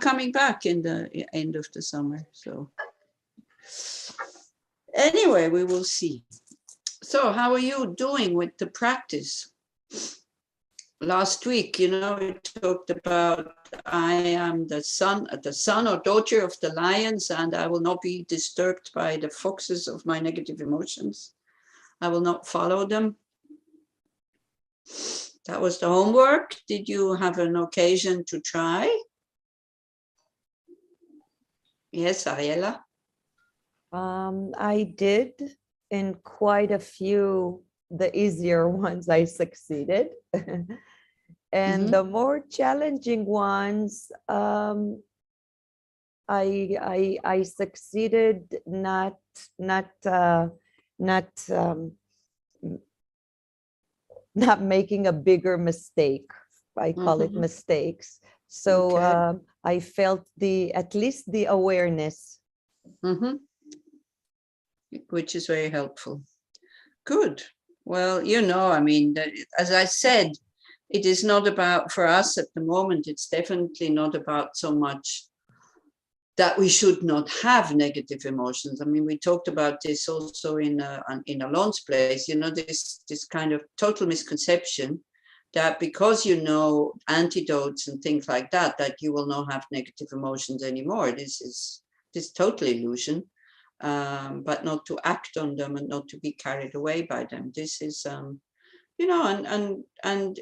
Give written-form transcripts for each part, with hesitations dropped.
coming back in the end of the summer. So anyway, we will see. So how are you doing with the practice? Last week, you know, we talked about I am the son or daughter of the lions, and I will not be disturbed by the foxes of my negative emotions. I will not follow them. That was the homework. Did you have an occasion to try? Yes, Ariella? I did. In quite a few, the easier ones, I succeeded. And the more challenging ones, I succeeded not making a bigger mistake. I call it mistakes. So I felt at least the awareness. Which is very helpful. Good. Well, you know, I mean, as I said, it is not about, for us at the moment, it's definitely not about so much that we should not have negative emotions. I mean, we talked about this also in Alon's place, you know, this kind of total misconception that because you know antidotes and things like that, that you will not have negative emotions anymore. This is total illusion. But not to act on them and not to be carried away by them. This is, you know, and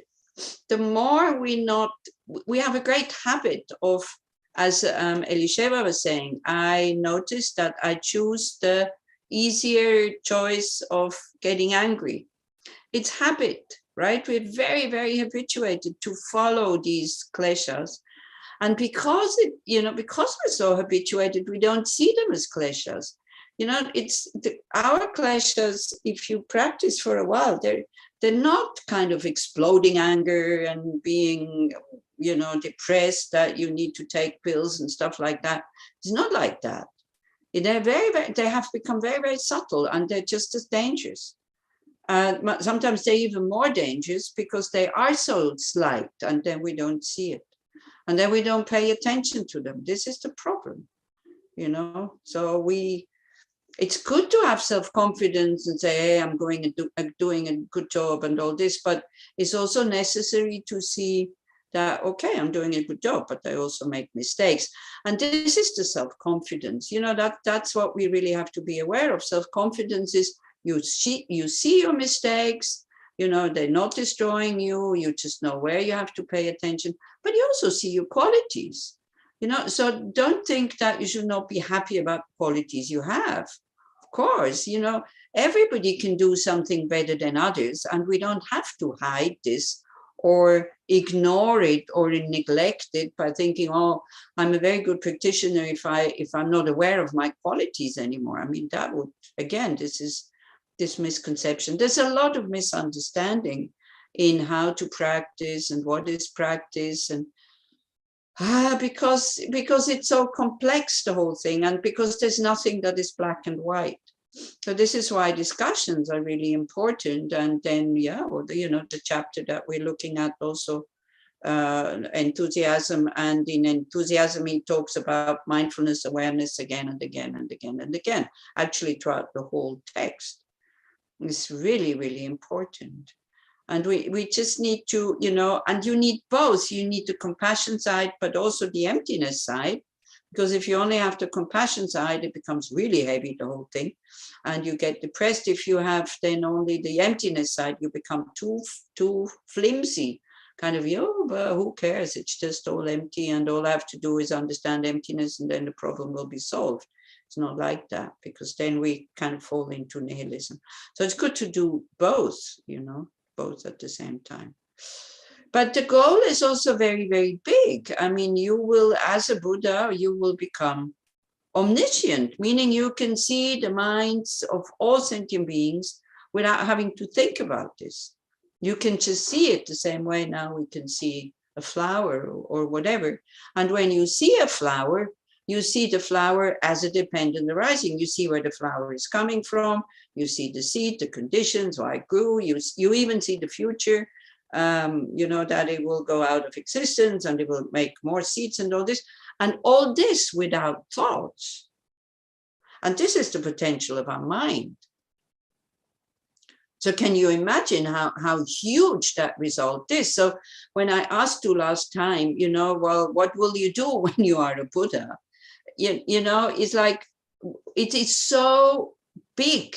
the more we have a great habit of, as Elisheva was saying, I noticed that I choose the easier choice of getting angry. It's habit, right? We're very, very habituated to follow these kleshas. And because because we're so habituated, we don't see them as kleshas. You know, our kleshas, if you practice for a while, they're not kind of exploding anger and being, you know, depressed that you need to take pills and stuff like that. It's not like that. They're they have become very, very subtle, and they're just as dangerous. Sometimes they're even more dangerous because they are so slight, and then we don't see it. And then we don't pay attention to them. This is the problem, you know. So it's good to have self-confidence and say, hey, I'm doing a good job and all this, but it's also necessary to see that, okay, I'm doing a good job, but I also make mistakes. And this is the self-confidence, you know, that's what we really have to be aware of. Self-confidence is you see your mistakes, you know, they're not destroying you, you just know where you have to pay attention, but you also see your qualities, you know, so don't think that you should not be happy about qualities you have. Of course, you know, everybody can do something better than others, and we don't have to hide this or ignore it or neglect it by thinking, oh, I'm a very good practitioner if I'm not aware of my qualities anymore. I mean, that would, again, this misconception. There's a lot of misunderstanding in how to practice and what is practice, and because it's so complex, the whole thing, and because there's nothing that is black and white. So this is why discussions are really important. And then, the chapter that we're looking at also, enthusiasm, and in enthusiasm he talks about mindfulness awareness again and again and again and again, actually throughout the whole text. It's really, really important. And we just need to, and you need both. You need the compassion side, but also the emptiness side. Because if you only have the compassion side, it becomes really heavy, the whole thing. And you get depressed. If you have then only the emptiness side, you become too flimsy. Kind of, but who cares? It's just all empty. And all I have to do is understand emptiness, and then the problem will be solved. It's not like that, because then we kind of fall into nihilism. So it's good to do both, both at the same time. But the goal is also very, very big. I mean, you will, as a Buddha, you will become omniscient, meaning you can see the minds of all sentient beings without having to think about this. You can just see it the same way now we can see a flower or whatever. And when you see a flower, you see the flower as a dependent arising. You see where the flower is coming from. You see the seed, the conditions, why it grew. You even see the future, that it will go out of existence and it will make more seeds and all this. And all this without thoughts. And this is the potential of our mind. So can you imagine how huge that result is? So when I asked you last time, you know, well, what will you do when you are a Buddha? You know, it's like, it is so big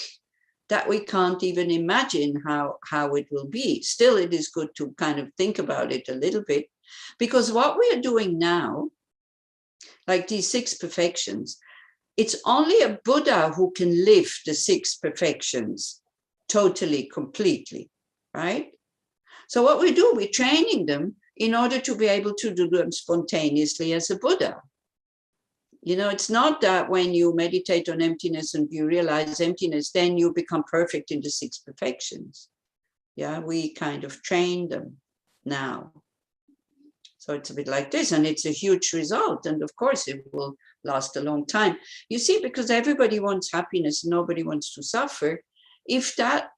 that we can't even imagine how it will be. Still, it is good to kind of think about it a little bit, because what we are doing now, like these 6 perfections, it's only a Buddha who can live the 6 perfections totally, completely, right? So what we do, we're training them in order to be able to do them spontaneously as a Buddha. You know, it's not that when you meditate on emptiness and you realize emptiness, then you become perfect in the 6 perfections. Yeah, we kind of train them now. So it's a bit like this, and it's a huge result. And of course, it will last a long time. You see, because everybody wants happiness, nobody wants to suffer. If that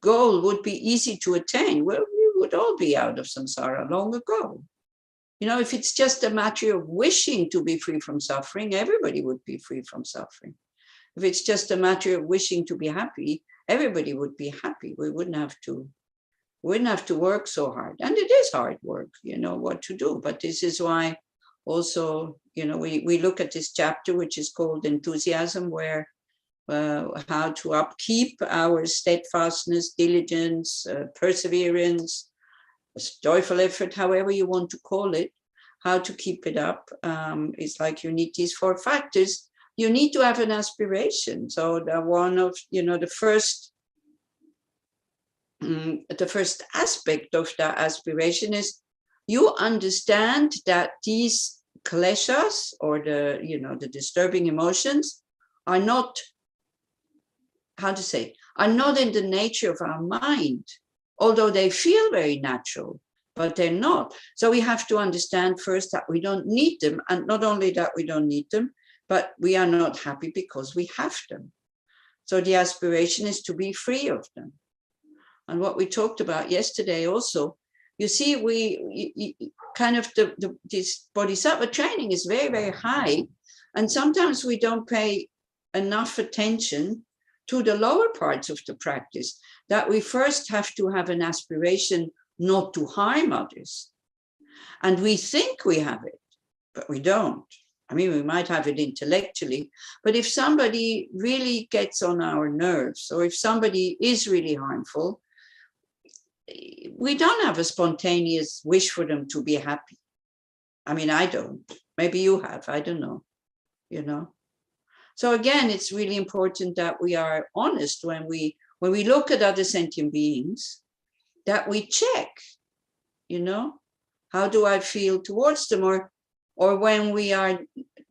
goal would be easy to attain, well, we would all be out of samsara long ago. You know, if it's just a matter of wishing to be free from suffering, everybody would be free from suffering. If it's just a matter of wishing to be happy, everybody would be happy. We wouldn't have to work so hard. And it is hard work, you know, what to do. But this is why also, you know, we look at this chapter, which is called Enthusiasm, where how to upkeep our steadfastness, diligence, perseverance, joyful effort, however you want to call it, how to keep it up. It's like you need these 4 factors. You need to have an aspiration. So the one of, you know, the first aspect of that aspiration is you understand that these kleshas, or the, you know, the disturbing emotions, are not, how to say, are not in the nature of our mind, although they feel very natural, but they're not. So we have to understand first that we don't need them. And not only that we don't need them, but we are not happy because we have them. So the aspiration is to be free of them. And what we talked about yesterday also, you see, we kind of this Bodhisattva training is very, very high. And sometimes we don't pay enough attention to the lower parts of the practice, that we first have to have an aspiration not to harm others. And we think we have it, but we don't. I mean, we might have it intellectually, but if somebody really gets on our nerves, or if somebody is really harmful, we don't have a spontaneous wish for them to be happy. I mean, I don't. Maybe you have, I don't know, you know. So again, it's really important that we are honest when we look at other sentient beings, that we check, you know, how do I feel towards them? Or when we are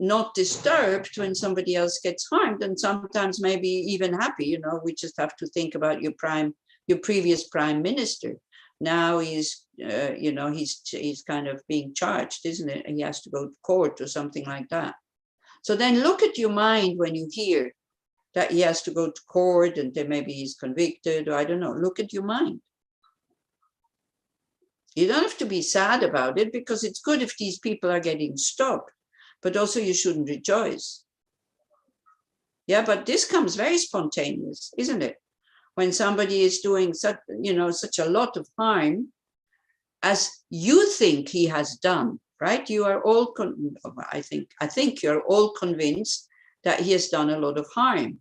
not disturbed when somebody else gets harmed, and sometimes maybe even happy, you know, we just have to think about your previous prime minister. Now he's, you know, he's kind of being charged, isn't it? And he has to go to court or something like that. So then look at your mind when you hear that he has to go to court and then maybe he's convicted, or I don't know. Look at your mind. You don't have to be sad about it, because it's good if these people are getting stopped, but also you shouldn't rejoice. Yeah, but this comes very spontaneous, isn't it? When somebody is doing such, you know, such a lot of harm as you think he has done, right? You are all, I think you're all convinced that he has done a lot of harm.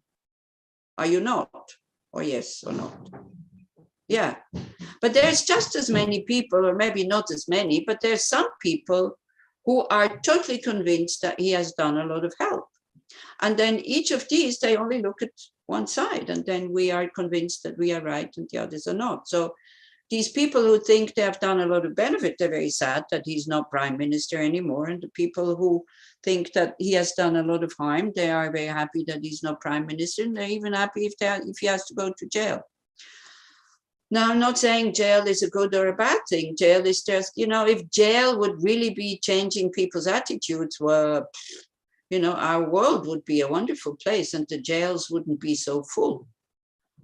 Are you not? Or yes or not? Yeah, but there's just as many people, or maybe not as many, but there's some people who are totally convinced that he has done a lot of help. And then each of these, they only look at one side, and then we are convinced that we are right and the others are not. So these people who think they have done a lot of benefit, they're very sad that he's not prime minister anymore. And the people who think that he has done a lot of harm, they are very happy that he's not prime minister, and they're even happy if he has to go to jail. Now, I'm not saying jail is a good or a bad thing. Jail is just, you know, if jail would really be changing people's attitudes, well, you know, our world would be a wonderful place, and the jails wouldn't be so full,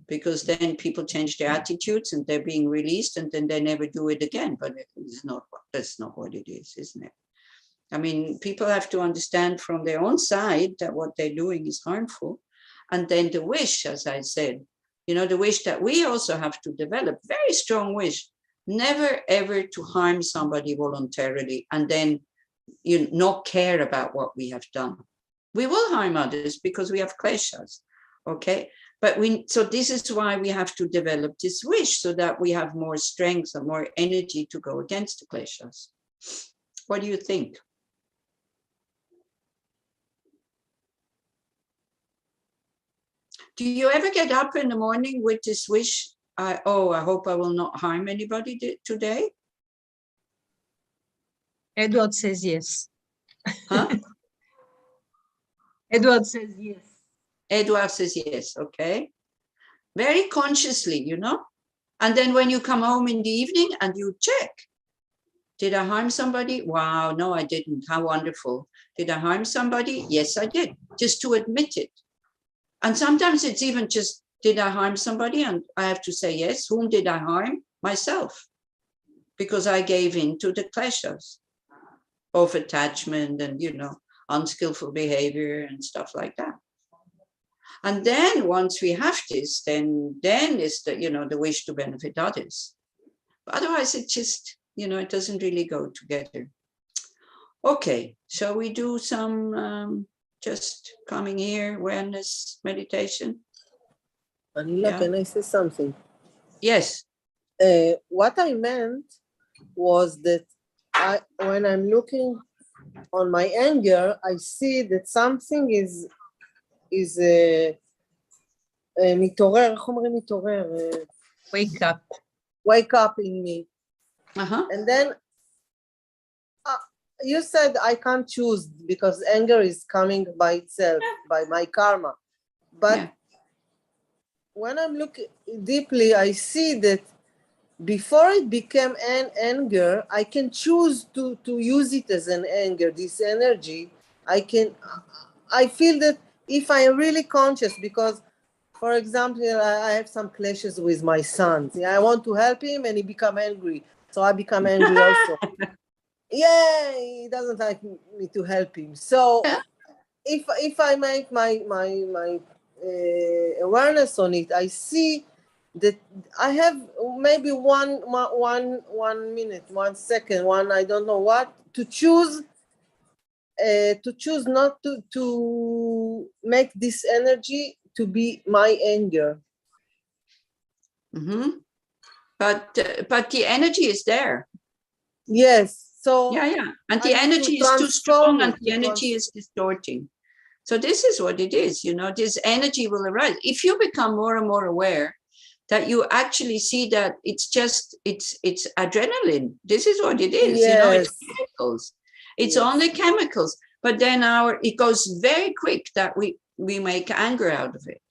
because then people change their attitudes and they're being released, and then they never do it again. But that's not what it is, isn't it? I mean, people have to understand from their own side that what they're doing is harmful. And then the wish, as I said, you know, the wish that we also have to develop, very strong wish, never ever to harm somebody voluntarily and then you not care about what we have done. We will harm others because we have kleshas, okay? But so this is why we have to develop this wish so that we have more strength and more energy to go against the kleshas. What do you think? Do you ever get up in the morning with this wish? I hope I will not harm anybody today. Edward says yes. Huh? Edward says yes. Edward says yes, okay. Very consciously, you know. And then when you come home in the evening and you check, did I harm somebody? Wow, no, I didn't. How wonderful. Did I harm somebody? Yes, I did. Just to admit it. And sometimes it's even just, did I harm somebody? And I have to say, yes. Whom did I harm? Myself. Because I gave in to the kleshas of attachment and, you know, unskillful behavior and stuff like that. And then once we have this, then is the, you know, the wish to benefit others. But otherwise, it just, you know, it doesn't really go together. Okay, shall we do some just coming here, awareness, meditation? Anila, Yeah. can I say something? Yes. What I meant was that when I'm looking on my anger, I see that something is מתעורר, איך אומרים מתעורר? Wake up. Wake up in me. Uh-huh. And then you said I can't choose because anger is coming by itself, by my karma. But Yeah. when I'm looking deeply, I see that before it became an anger, I can choose to use it as an anger, this energy. I feel that if I am really conscious, because, for example, I have some clashes with my son. I want to help him and he become angry. So I become angry also. Yeah, he doesn't like me to help him. So if I make my awareness on it, I see that I have maybe one minute, 1 second, I don't know what, to choose not to make this energy to be my anger. Mm-hmm. But the energy is there. Yes. So yeah. And the I need energy to is too strong transform and it, the energy is distorting. So this is what it is, you know, this energy will arise. If you become more and more aware that you actually see that it's just, it's adrenaline. This is what it is, Yes. you know, it's chemicals. It's Yes. only chemicals. But then it goes very quick that we make anger out of it.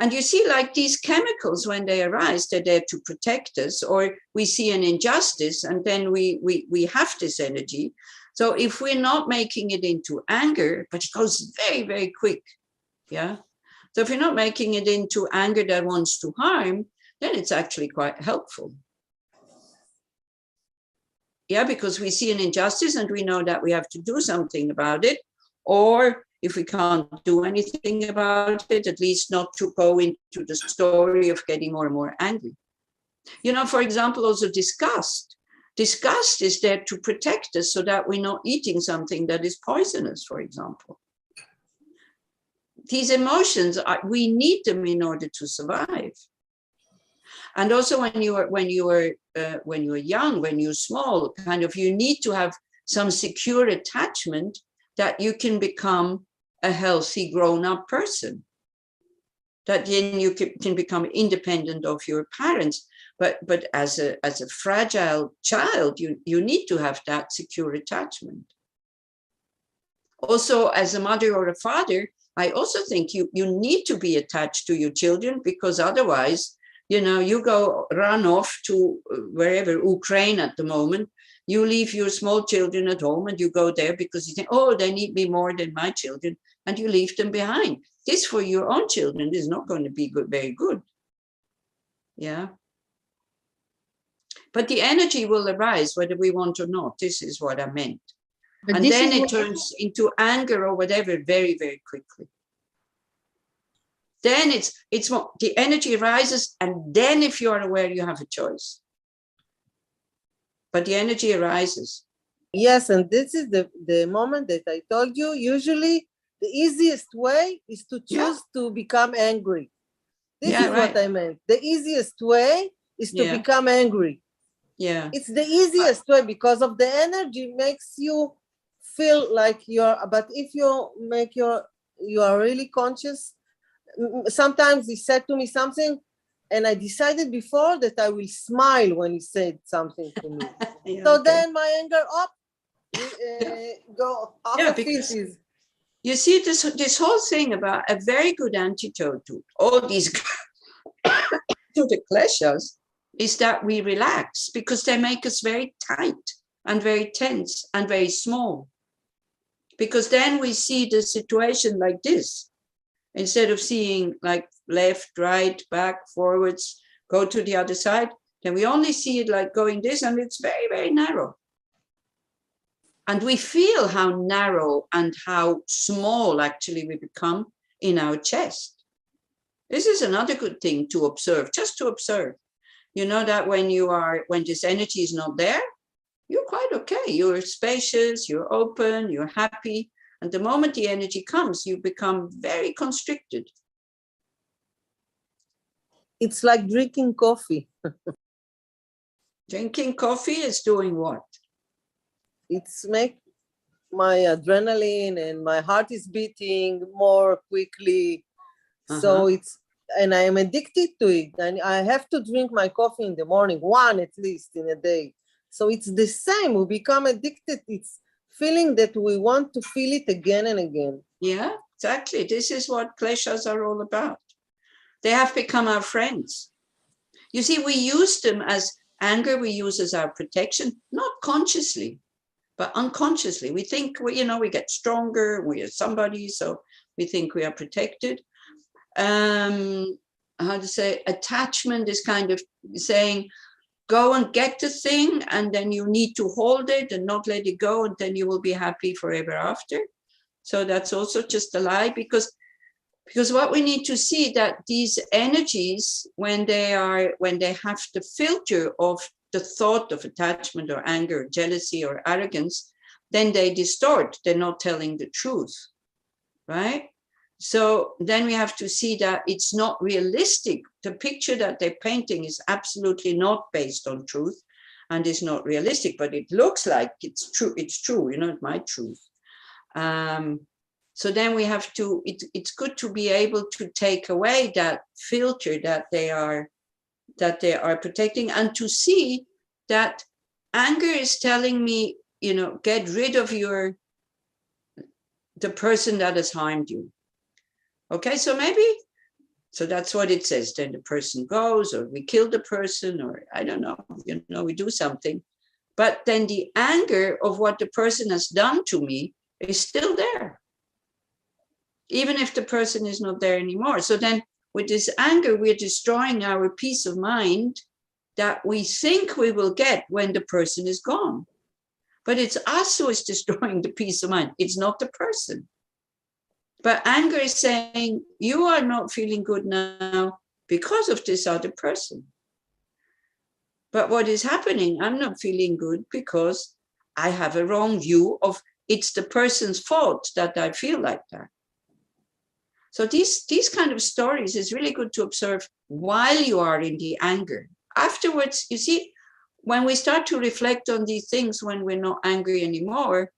And you see, like these chemicals, when they arise, they're there to protect us, or we see an injustice and then we have this energy. So if we're not making it into anger, but it goes very, very quick, yeah? So if you're not making it into anger that wants to harm, then it's actually quite helpful. Yeah, because we see an injustice and we know that we have to do something about it, or if we can't do anything about it, at least not to go into the story of getting more and more angry. You know, for example, also disgust. Disgust is there to protect us so that we're not eating something that is poisonous, for example. These emotions, we need them in order to survive. And also when you're young, when you're small, kind of, you need to have some secure attachment that you can become a healthy grown-up person, that then you can become independent of your parents. But as a fragile child, you need to have that secure attachment. Also, as a mother or a father, I also think you need to be attached to your children, because otherwise, you know, you run off to wherever, Ukraine at the moment, you leave your small children at home and you go there because you think, oh, they need me more than my children, and you leave them behind. This for your own children is not going to be very good. Yeah. But the energy will arise whether we want or not. This is what I meant. But And this then is it what- turns into anger or whatever very, very quickly. Then it's more, the energy rises, and then if you are aware, you have a choice. But the energy arises. Yes, and this is the moment that I told you. Usually, the easiest way is to choose to become angry. This is what I meant. The easiest way is to become angry. Yeah. It's the easiest way because of the energy makes you feel like you're, but if you make you are really conscious. Sometimes he said to me something, and I decided before that I will smile when he said something to me. So then my anger up, go off of it. You see, this whole thing about a very good antidote to all these to the kleshas is that we relax, because they make us very tight and very tense and very small. Because then we see the situation like this, instead of seeing like left, right, back, forwards, go to the other side, then we only see it like going this, and it's very, very narrow. And we feel how narrow and how small actually we become in our chest. This is another good thing to observe, just to observe. You know that when this energy is not there, you're quite okay. You're spacious, you're open, you're happy. And the moment the energy comes, you become very constricted. It's like drinking coffee. Drinking coffee is doing what? It's make my adrenaline and my heart is beating more quickly. So and I am addicted to it. And I have to drink my coffee in the morning, one at least in a day. So it's the same. We become addicted. It's feeling that we want to feel it again and again. Yeah, exactly. This is what kleshas are all about. They have become our friends. You see, we use them as anger, we use as our protection, not consciously, but unconsciously. We think, we get stronger, we are somebody, so we think we are protected. How to say, attachment is kind of saying, go and get the thing, and then you need to hold it and not let it go, and then you will be happy forever after. So that's also just a lie, because what we need to see that these energies, when they have the filter of the thought of attachment or anger or jealousy or arrogance, then they distort. They're not telling the truth, right? So then we have to see that it's not realistic. The picture that they're painting is absolutely not based on truth and is not realistic, but it looks like it's true. It's true, it's my truth. So then we have to, it's good to be able to take away that filter that they are protecting, and to see that anger is telling me, get rid of the person that has harmed you. Okay, so that's what it says. Then the person goes, or we kill the person, or I don't know, we do something. But then the anger of what the person has done to me is still there, even if the person is not there anymore. So then with this anger, we're destroying our peace of mind that we think we will get when the person is gone. But it's us who is destroying the peace of mind. It's not the person. But anger is saying, you are not feeling good now because of this other person. But what is happening, I'm not feeling good because I have a wrong view of it's the person's fault that I feel like that. So these kind of stories is really good to observe while you are in the anger. Afterwards, you see, when we start to reflect on these things, when we're not angry anymore,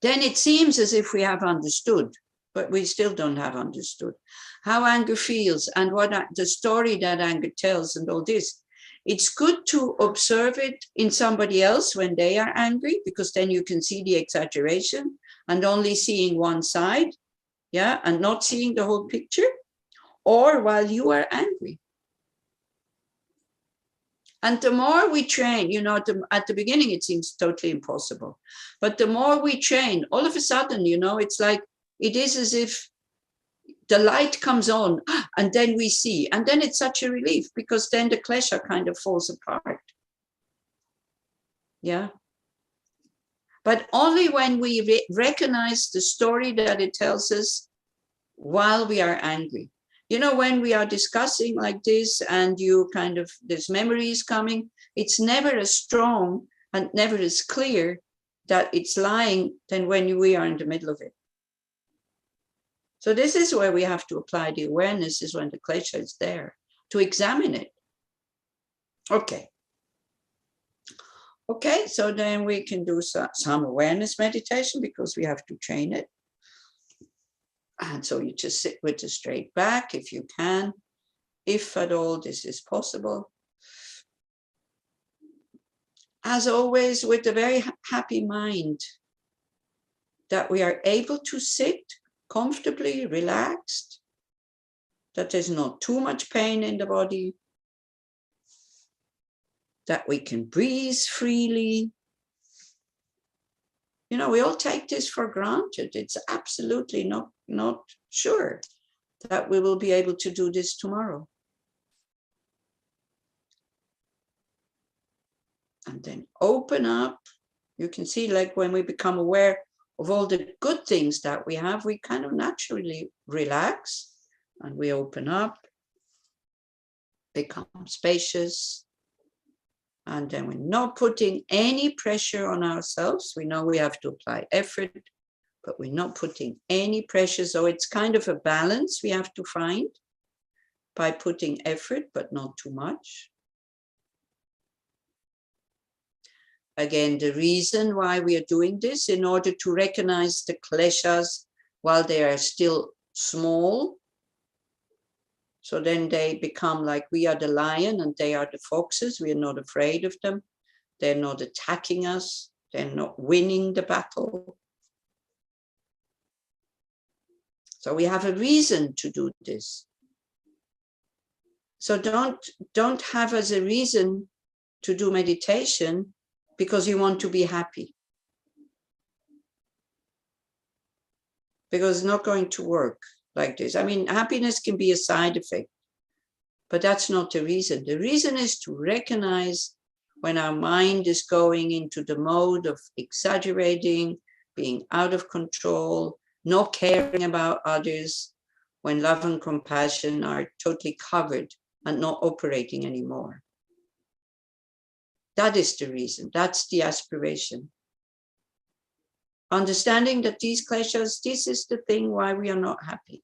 then it seems as if we have understood, but we still don't have understood how anger feels and what the story that anger tells and all this. It's good to observe it in somebody else when they are angry, because then you can see the exaggeration and only seeing one side, and not seeing the whole picture, or while you are angry. And the more we train, at the beginning, it seems totally impossible. But the more we train, all of a sudden, it's like, it is as if the light comes on and then we see. And then it's such a relief, because then the klesha kind of falls apart. Yeah. but only when we recognize the story that it tells us while we are angry. You know, when we are discussing like this and you kind of, this memory is coming, it's never as strong and never as clear that it's lying than when we are in the middle of it. So this is where we have to apply the awareness, is when the klesha is there, to examine it. Okay. Okay, so then we can do some awareness meditation because we have to train it. And so you just sit with a straight back if you can, if at all this is possible. As always, with a very happy mind, that we are able to sit comfortably, relaxed, that there's not too much pain in the body, that we can breathe freely. You know, we all take this for granted. It's absolutely not sure that we will be able to do this tomorrow. And then open up. You can see, like, when we become aware of all the good things that we have, we kind of naturally relax and we open up, become spacious. And then we're not putting any pressure on ourselves. We know we have to apply effort, but we're not putting any pressure. So it's kind of a balance we have to find by putting effort, but not too much. Again, the reason why we are doing this, in order to recognize the kleshas while they are still small. So then they become like, we are the lion and they are the foxes. We are not afraid of them. They're not attacking us. They're not winning the battle. So we have a reason to do this. So don't have as a reason to do meditation because you want to be happy. Because it's not going to work like this. I mean, happiness can be a side effect, but that's not the reason. The reason is to recognize when our mind is going into the mode of exaggerating, being out of control, not caring about others, when love and compassion are totally covered and not operating anymore. That is the reason. That's the aspiration. Understanding that these kleshas, this is the thing why we are not happy.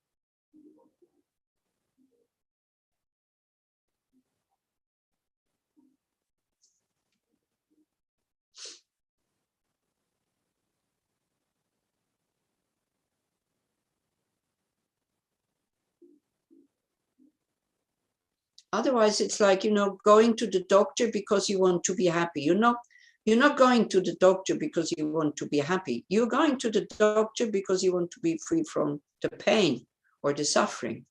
Otherwise, it's like, you know, going to the doctor because you want to be happy. You're not going to the doctor because you want to be happy. You're going to the doctor because you want to be free from the pain or the suffering.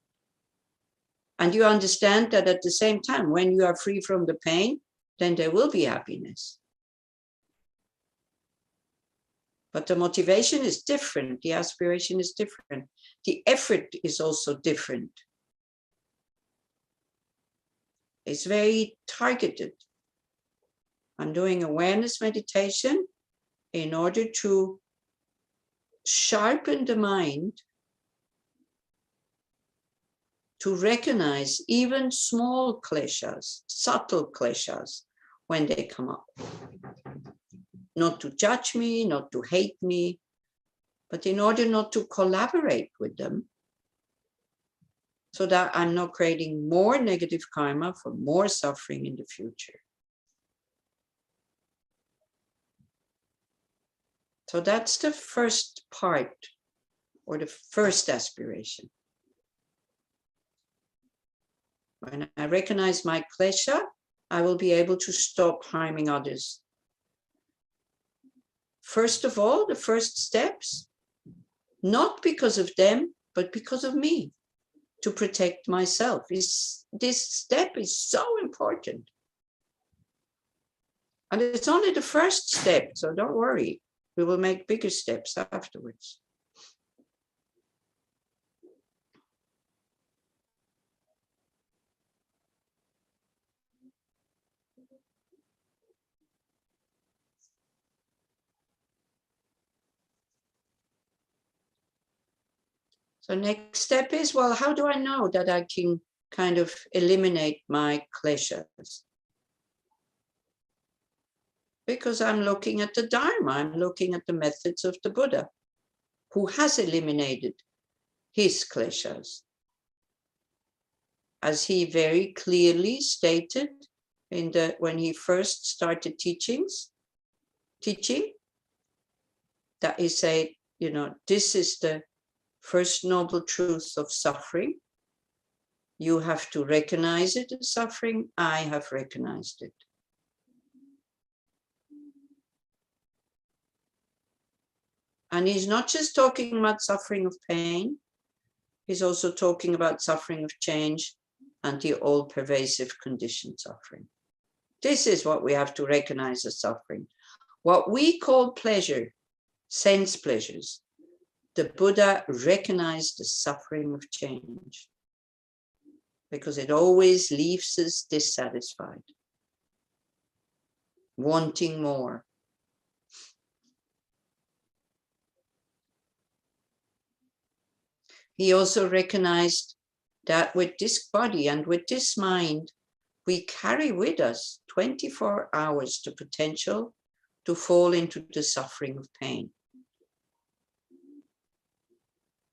And you understand that at the same time, when you are free from the pain, then there will be happiness. But the motivation is different. The aspiration is different. The effort is also different. It's very targeted. I'm doing awareness meditation in order to sharpen the mind to recognize even small kleshas, subtle kleshas, when they come up. Not to judge me, not to hate me, but in order not to collaborate with them, so that I'm not creating more negative karma for more suffering in the future. So that's the first part, or the first aspiration. When I recognize my klesha, I will be able to stop harming others. First of all, the first steps, not because of them, but because of me, to protect myself. This step is so important. And it's only the first step, so don't worry. We will make bigger steps afterwards. So next step is, well, how do I know that I can kind of eliminate my kleshas? Because I'm looking at the Dharma, I'm looking at the methods of the Buddha, who has eliminated his kleshas. As he very clearly stated when he first started teaching, that he said, this is the first noble truth of suffering. You have to recognize it as suffering. I have recognized it. And he's not just talking about suffering of pain. He's also talking about suffering of change and the all-pervasive conditioned suffering. This is what we have to recognize as suffering. What we call pleasure, sense pleasures, the Buddha recognized the suffering of change because it always leaves us dissatisfied, wanting more. He also recognized that with this body and with this mind, we carry with us 24 hours the potential to fall into the suffering of pain.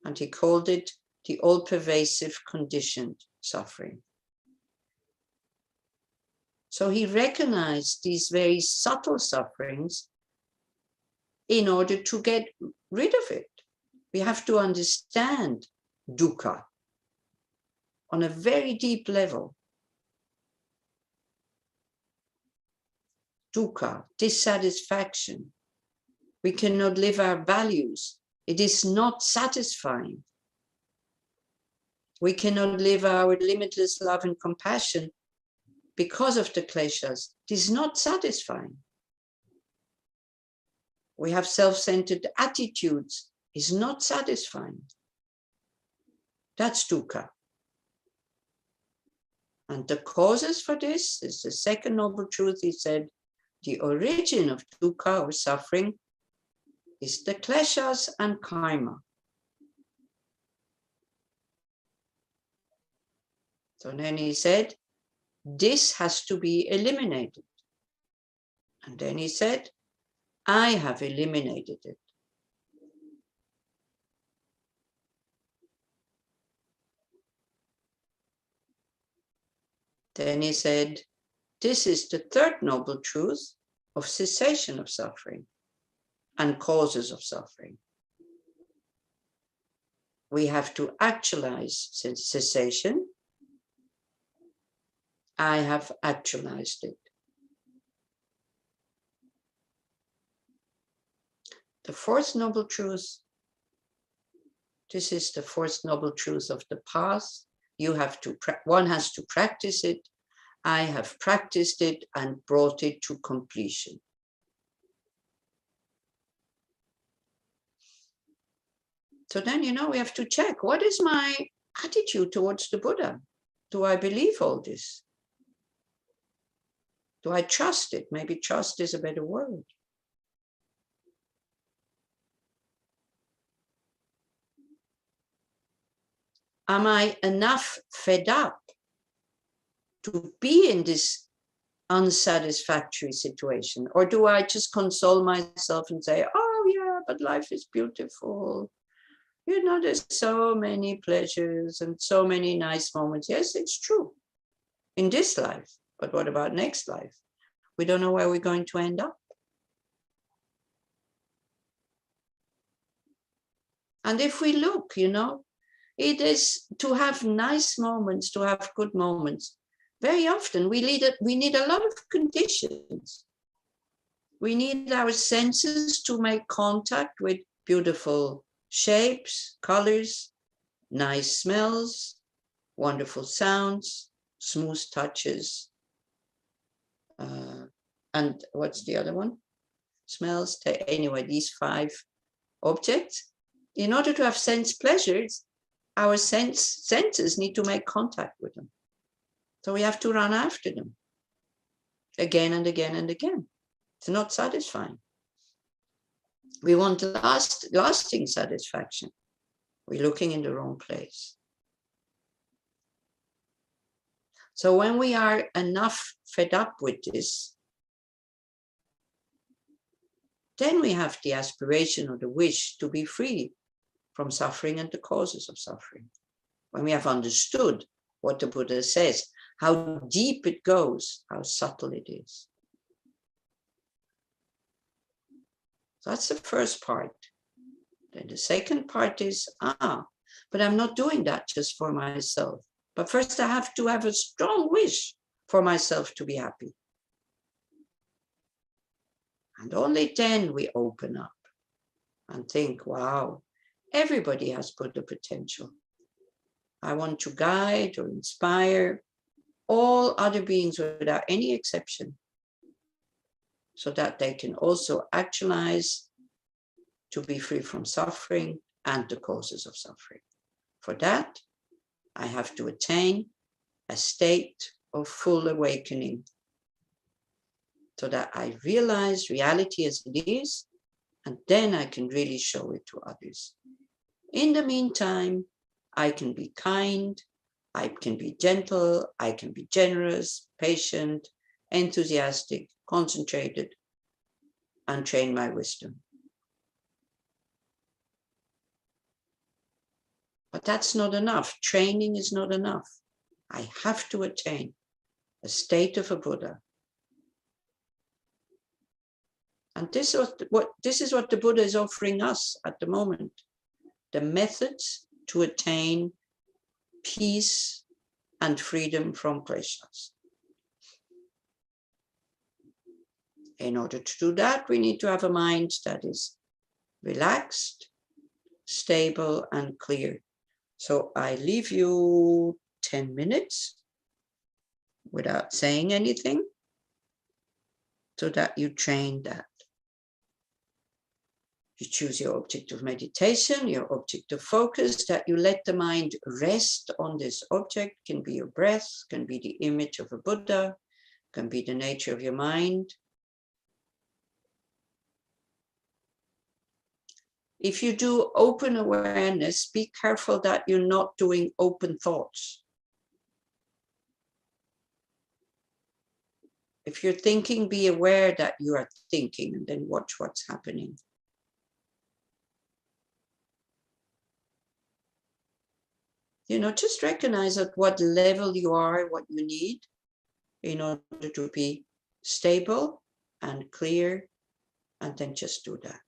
And he called it the all-pervasive conditioned suffering. So he recognized these very subtle sufferings in order to get rid of it. We have to understand dukkha on a very deep level. Dukkha, dissatisfaction. We cannot live our values. It is not satisfying. We cannot live our limitless love and compassion because of the kleshas. It is not satisfying. We have self-centered attitudes. It is not satisfying. That's dukkha. And the causes for this is the second noble truth. He said, the origin of dukkha or suffering is the kleshas and karma. So then he said, this has to be eliminated. And then he said, I have eliminated it. Then he said, this is the third noble truth of cessation of suffering and causes of suffering. We have to actualize cessation. I have actualized it. The fourth noble truth, this is the fourth noble truth of the path. One has to practice it. I have practiced it and brought it to completion. So then, we have to check, what is my attitude towards the Buddha? Do I believe all this? Do I trust it? Maybe trust is a better word. Am I enough fed up to be in this unsatisfactory situation? Or do I just console myself and say, oh yeah, but life is beautiful. There's so many pleasures and so many nice moments. Yes, it's true in this life. But what about next life? We don't know where we're going to end up. And if we look, it is to have nice moments, to have good moments. Very often we need a lot of conditions. We need our senses to make contact with beautiful shapes, colors, nice smells, wonderful sounds, smooth touches. And what's the other one? Smells. Anyway, these 5 objects. In order to have sense pleasures, our senses need to make contact with them. So we have to run after them again and again and again. It's not satisfying. We want lasting satisfaction. We're looking in the wrong place. So when we are enough fed up with this, then we have the aspiration or the wish to be free from suffering and the causes of suffering. When we have understood what the Buddha says, how deep it goes, how subtle it is. So that's the first part. Then the second part is, but I'm not doing that just for myself. But first I have to have a strong wish for myself to be happy. And only then we open up and think, wow, everybody has Buddha potential. I want to guide or inspire all other beings without any exception, so that they can also actualize to be free from suffering and the causes of suffering. For that, I have to attain a state of full awakening, so that I realize reality as it is, and then I can really show it to others. In the meantime, I can be kind, I can be gentle, I can be generous, patient, enthusiastic, concentrated, and train my wisdom. But that's not enough. Training is not enough. I have to attain a state of a Buddha. And this is what the Buddha is offering us at the moment. The methods to attain peace and freedom from kleshas. In order to do that, we need to have a mind that is relaxed, stable, and clear. So I leave you 10 minutes without saying anything, so that you train that. You choose your object of meditation, your object of focus, that you let the mind rest on this object. Can be your breath, can be the image of a Buddha, can be the nature of your mind. If you do open awareness, be careful that you're not doing open thoughts. If you're thinking, be aware that you are thinking, and then watch what's happening. Just recognize at what level you are, what you need in order to be stable and clear, and then just do that.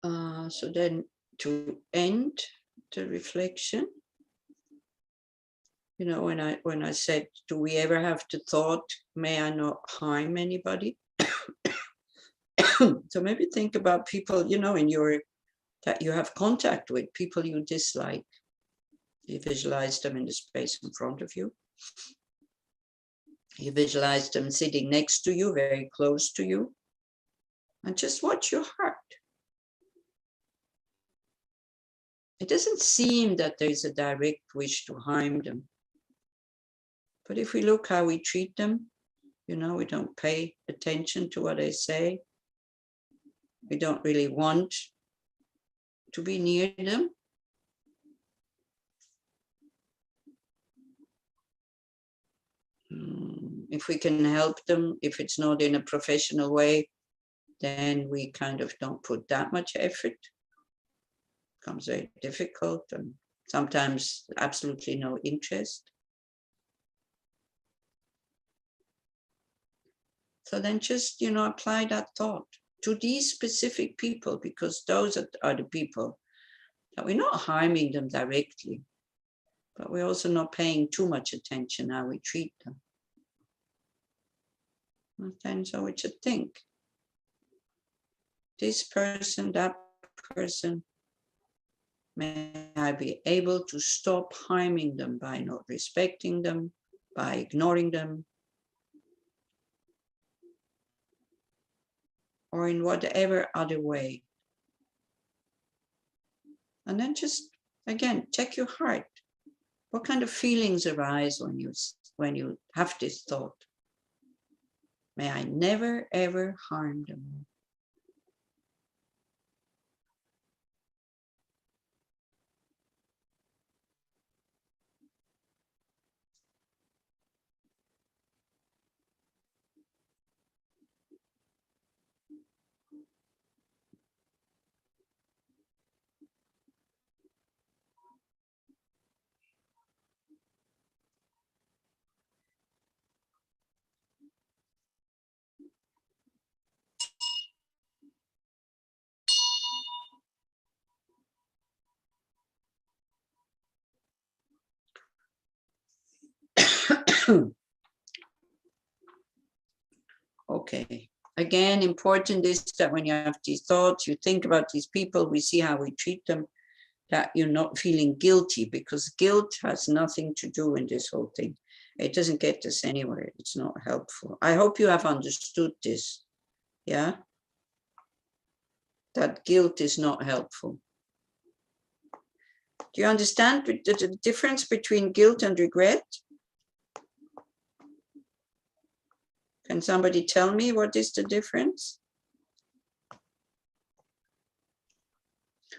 So then to end the reflection, you know, when I said, do we ever have the thought, may I not harm anybody? So maybe think about people, you know, that you have contact with, people you dislike. You visualize them in the space in front of you. You visualize them sitting next to you, very close to you. And just watch your heart. It doesn't seem that there is a direct wish to harm them. But if we look how we treat them, you know, we don't pay attention to what they say. We don't really want to be near them. If we can help them, if it's not in a professional way, then we kind of don't put that much effort. It becomes very difficult and sometimes absolutely no interest. So then just, you know, apply that thought to these specific people, because those are the people that we're not harming them directly, but we're also not paying too much attention how we treat them. And then so we should think, this person, that person, may I be able to stop harming them by not respecting them, by ignoring them, or in whatever other way. And then just, again, check your heart. What kind of feelings arise when you have this thought? May I never, ever harm them. Okay. Again, important is that when you have these thoughts, you think about these people, we see how we treat them, that you're not feeling guilty, because guilt has nothing to do in this whole thing. It doesn't get us anywhere. It's not helpful. I hope you have understood this. Yeah? That guilt is not helpful. Do you understand the difference between guilt and regret? Can somebody tell me what is the difference?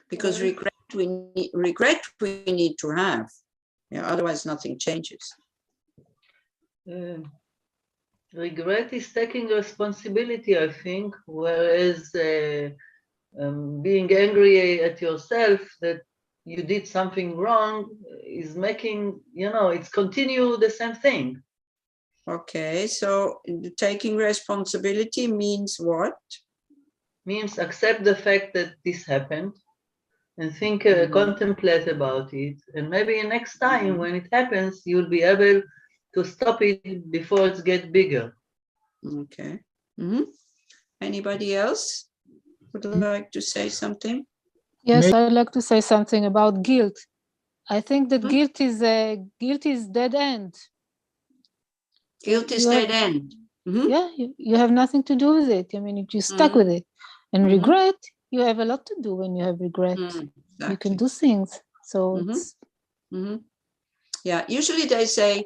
Because regret we need to have. Yeah, otherwise nothing changes. Regret is taking responsibility, I think, whereas being angry at yourself that you did something wrong is making, you know, it's continue the same thing. Okay, so taking responsibility means what? Means accept the fact that this happened and think, contemplate about it. And maybe next time when it happens, you'll be able to stop it before it gets bigger. Okay. Anybody else would like to say something? Yes, I'd like to say something about guilt. I think that guilt is dead end. Guilt is dead end. Yeah, you have nothing to do with it. I mean, you're stuck with it. And regret, you have a lot to do when you have regret. Exactly. You can do things. So it's... Yeah, usually they say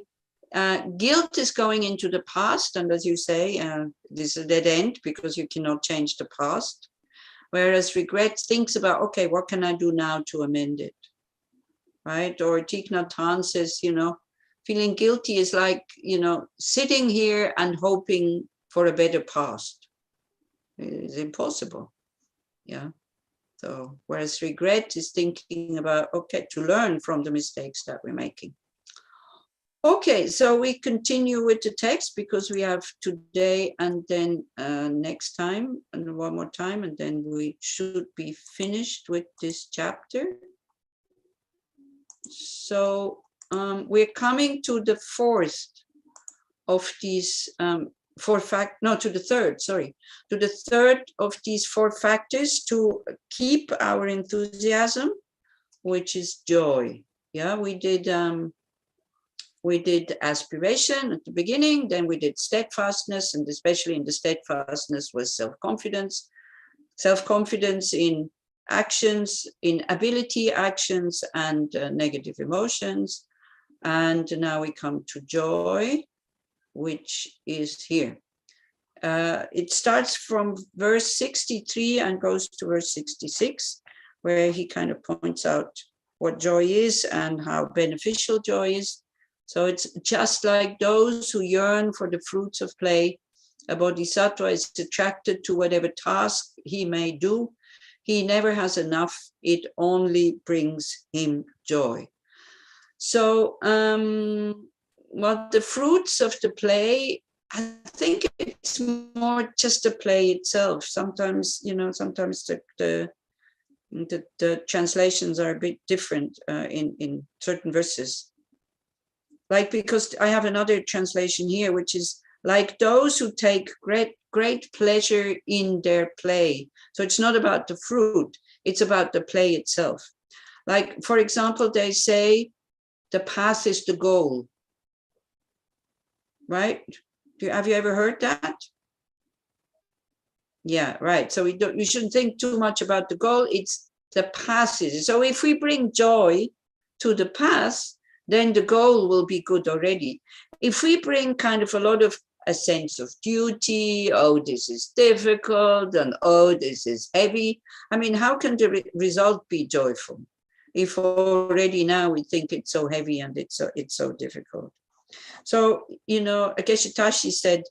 guilt is going into the past. And as you say, this is a dead end because you cannot change the past. Whereas regret thinks about, okay, what can I do now to amend it? Right? Or Thich Nhat Hanh says, you know, feeling guilty is like, you know, sitting here and hoping for a better past. It's impossible. Yeah. So whereas regret is thinking about, okay, to learn from the mistakes that we're making. Okay, so we continue with the text because we have today and then next time and one more time, and then we should be finished with this chapter. So we're coming to the fourth of these to the third, sorry, to the third of these 4 factors to keep our enthusiasm, which is joy. Yeah, we did aspiration at the beginning, then we did steadfastness, and especially in the steadfastness was self-confidence in actions, in ability actions, and negative emotions. And now we come to joy, which is here. It starts from verse 63 and goes to verse 66, where he kind of points out what joy is and how beneficial joy is. So it's just like those who yearn for the fruits of play. A bodhisattva is attracted to whatever task he may do. He never has enough. It only brings him joy. So the fruits of the play, I think it's more just the play itself. Sometimes, sometimes the translations are a bit different in certain verses. Like, because I have another translation here, which is like those who take great pleasure in their play. So it's not about the fruit, it's about the play itself. Like, for example, they say the path is the goal, right? Have you ever heard that? Yeah, right. So you shouldn't think too much about the goal. It's the path. So if we bring joy to the path, then the goal will be good already. If we bring kind of a sense of duty, oh, this is difficult, and oh, this is heavy. I mean, how can the result be joyful if already now we think it's so heavy and it's so difficult? So, Akeshitashi said,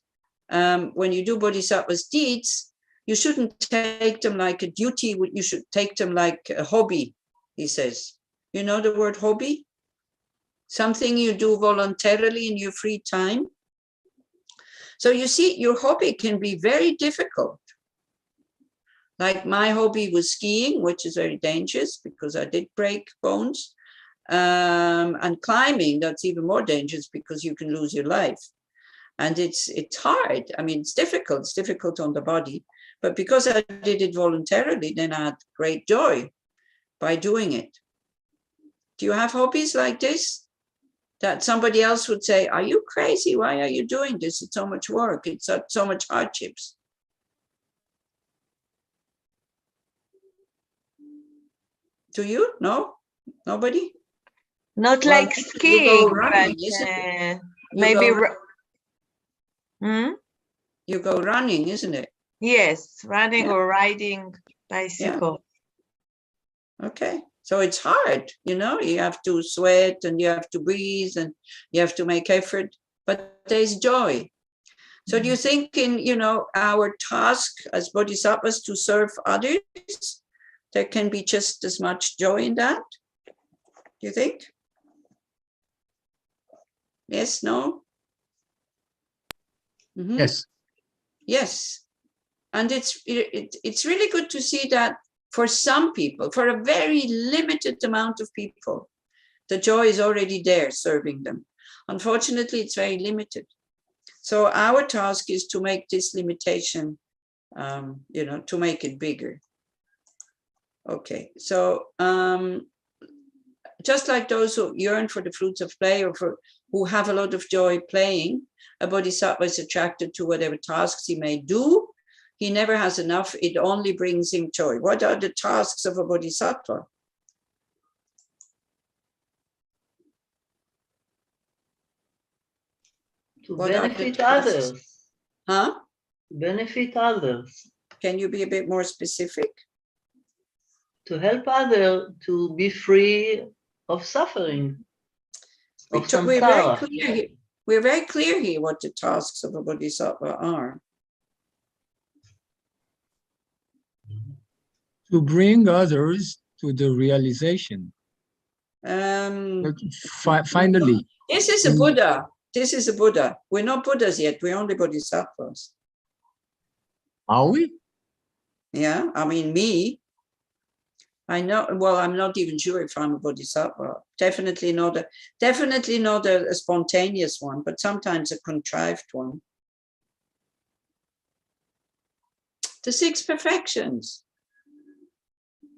when you do Bodhisattva's deeds, you shouldn't take them like a duty, you should take them like a hobby, he says. You know the word hobby? Something you do voluntarily in your free time. So you see, your hobby can be very difficult. Like my hobby was skiing, which is very dangerous because I did break bones. And climbing, that's even more dangerous because you can lose your life. And it's hard. I mean, it's difficult on the body. But because I did it voluntarily, then I had great joy by doing it. Do you have hobbies like this? That somebody else would say, are you crazy? Why are you doing this? It's so much work. It's so much hardships. Do you? No? Nobody? Not like skiing, you go running, but maybe. You go running, isn't it? Yes, running or riding bicycle. Yeah. Okay. So it's hard, you have to sweat and you have to breathe and you have to make effort, but there's joy. So do you think in, our task as bodhisattvas to serve others, there can be just as much joy in that? Do you think? Yes, no? Mm-hmm. Yes. Yes. And it's really good to see that for some people, for a very limited amount of people, the joy is already there serving them. Unfortunately, it's very limited. So our task is to make this limitation, to make it bigger. Okay, so just like those who yearn for the fruits of play or who have a lot of joy playing, a bodhisattva is attracted to whatever tasks he may do. He never has enough. It only brings him joy. What are the tasks of a bodhisattva? To benefit others. Huh? Benefit others. Can you be a bit more specific? To help others to be free of suffering. We're very clear here what the tasks of a bodhisattva are. To bring others to the realization. Finally. This is a Buddha. This is a Buddha. We're not Buddhas yet. We're only Bodhisattvas. Are we? Yeah, I mean, me. I know. Well, I'm not even sure if I'm a Bodhisattva. Definitely not a spontaneous one, but sometimes a contrived one. The 6 perfections.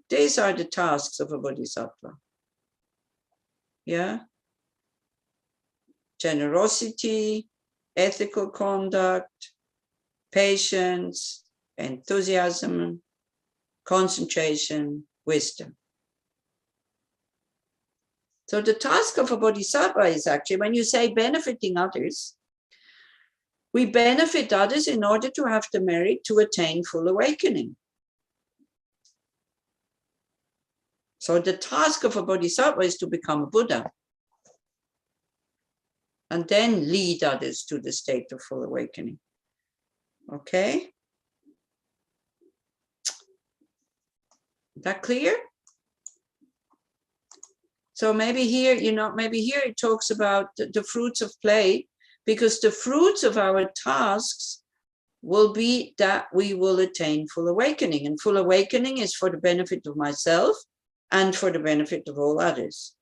These are the tasks of a Bodhisattva. Yeah. Generosity, ethical conduct, patience, enthusiasm, concentration, wisdom. So the task of a Bodhisattva is actually, when you say benefiting others, we benefit others in order to have the merit to attain full awakening. So the task of a Bodhisattva is to become a Buddha and then lead others to the state of full awakening. Okay? Is that clear? So maybe here, maybe here it talks about the fruits of play, because the fruits of our tasks will be that we will attain full awakening. And full awakening is for the benefit of myself and for the benefit of all others.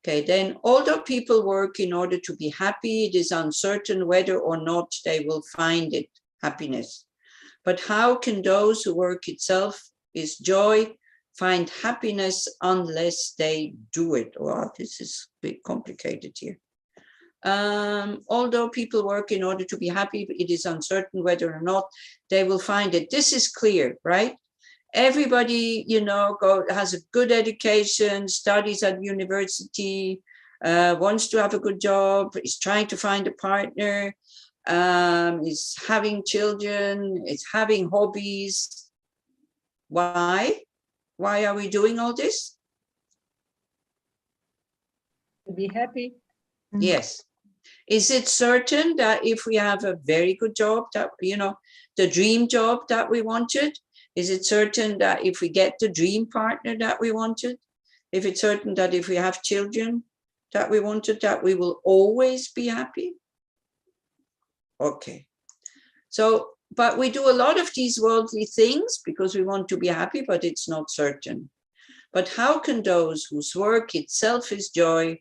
Okay, then although people work in order to be happy, it is uncertain whether or not they will find it, happiness. But how can those who work itself is joy find happiness unless they do it? Well, this is a bit complicated here. Although people work in order to be happy, it is uncertain whether or not they will find it. This is clear, right? Everybody, has a good education, studies at university, wants to have a good job, is trying to find a partner, is having children, is having hobbies. Why? Why are we doing all this? To be happy. Yes. Is it certain that if we have a very good job, that, the dream job that we wanted, is it certain that if we get the dream partner that we wanted, if it's certain that if we have children that we wanted, that we will always be happy? Okay. So, but we do a lot of these worldly things because we want to be happy, but it's not certain. But how can those whose work itself is joy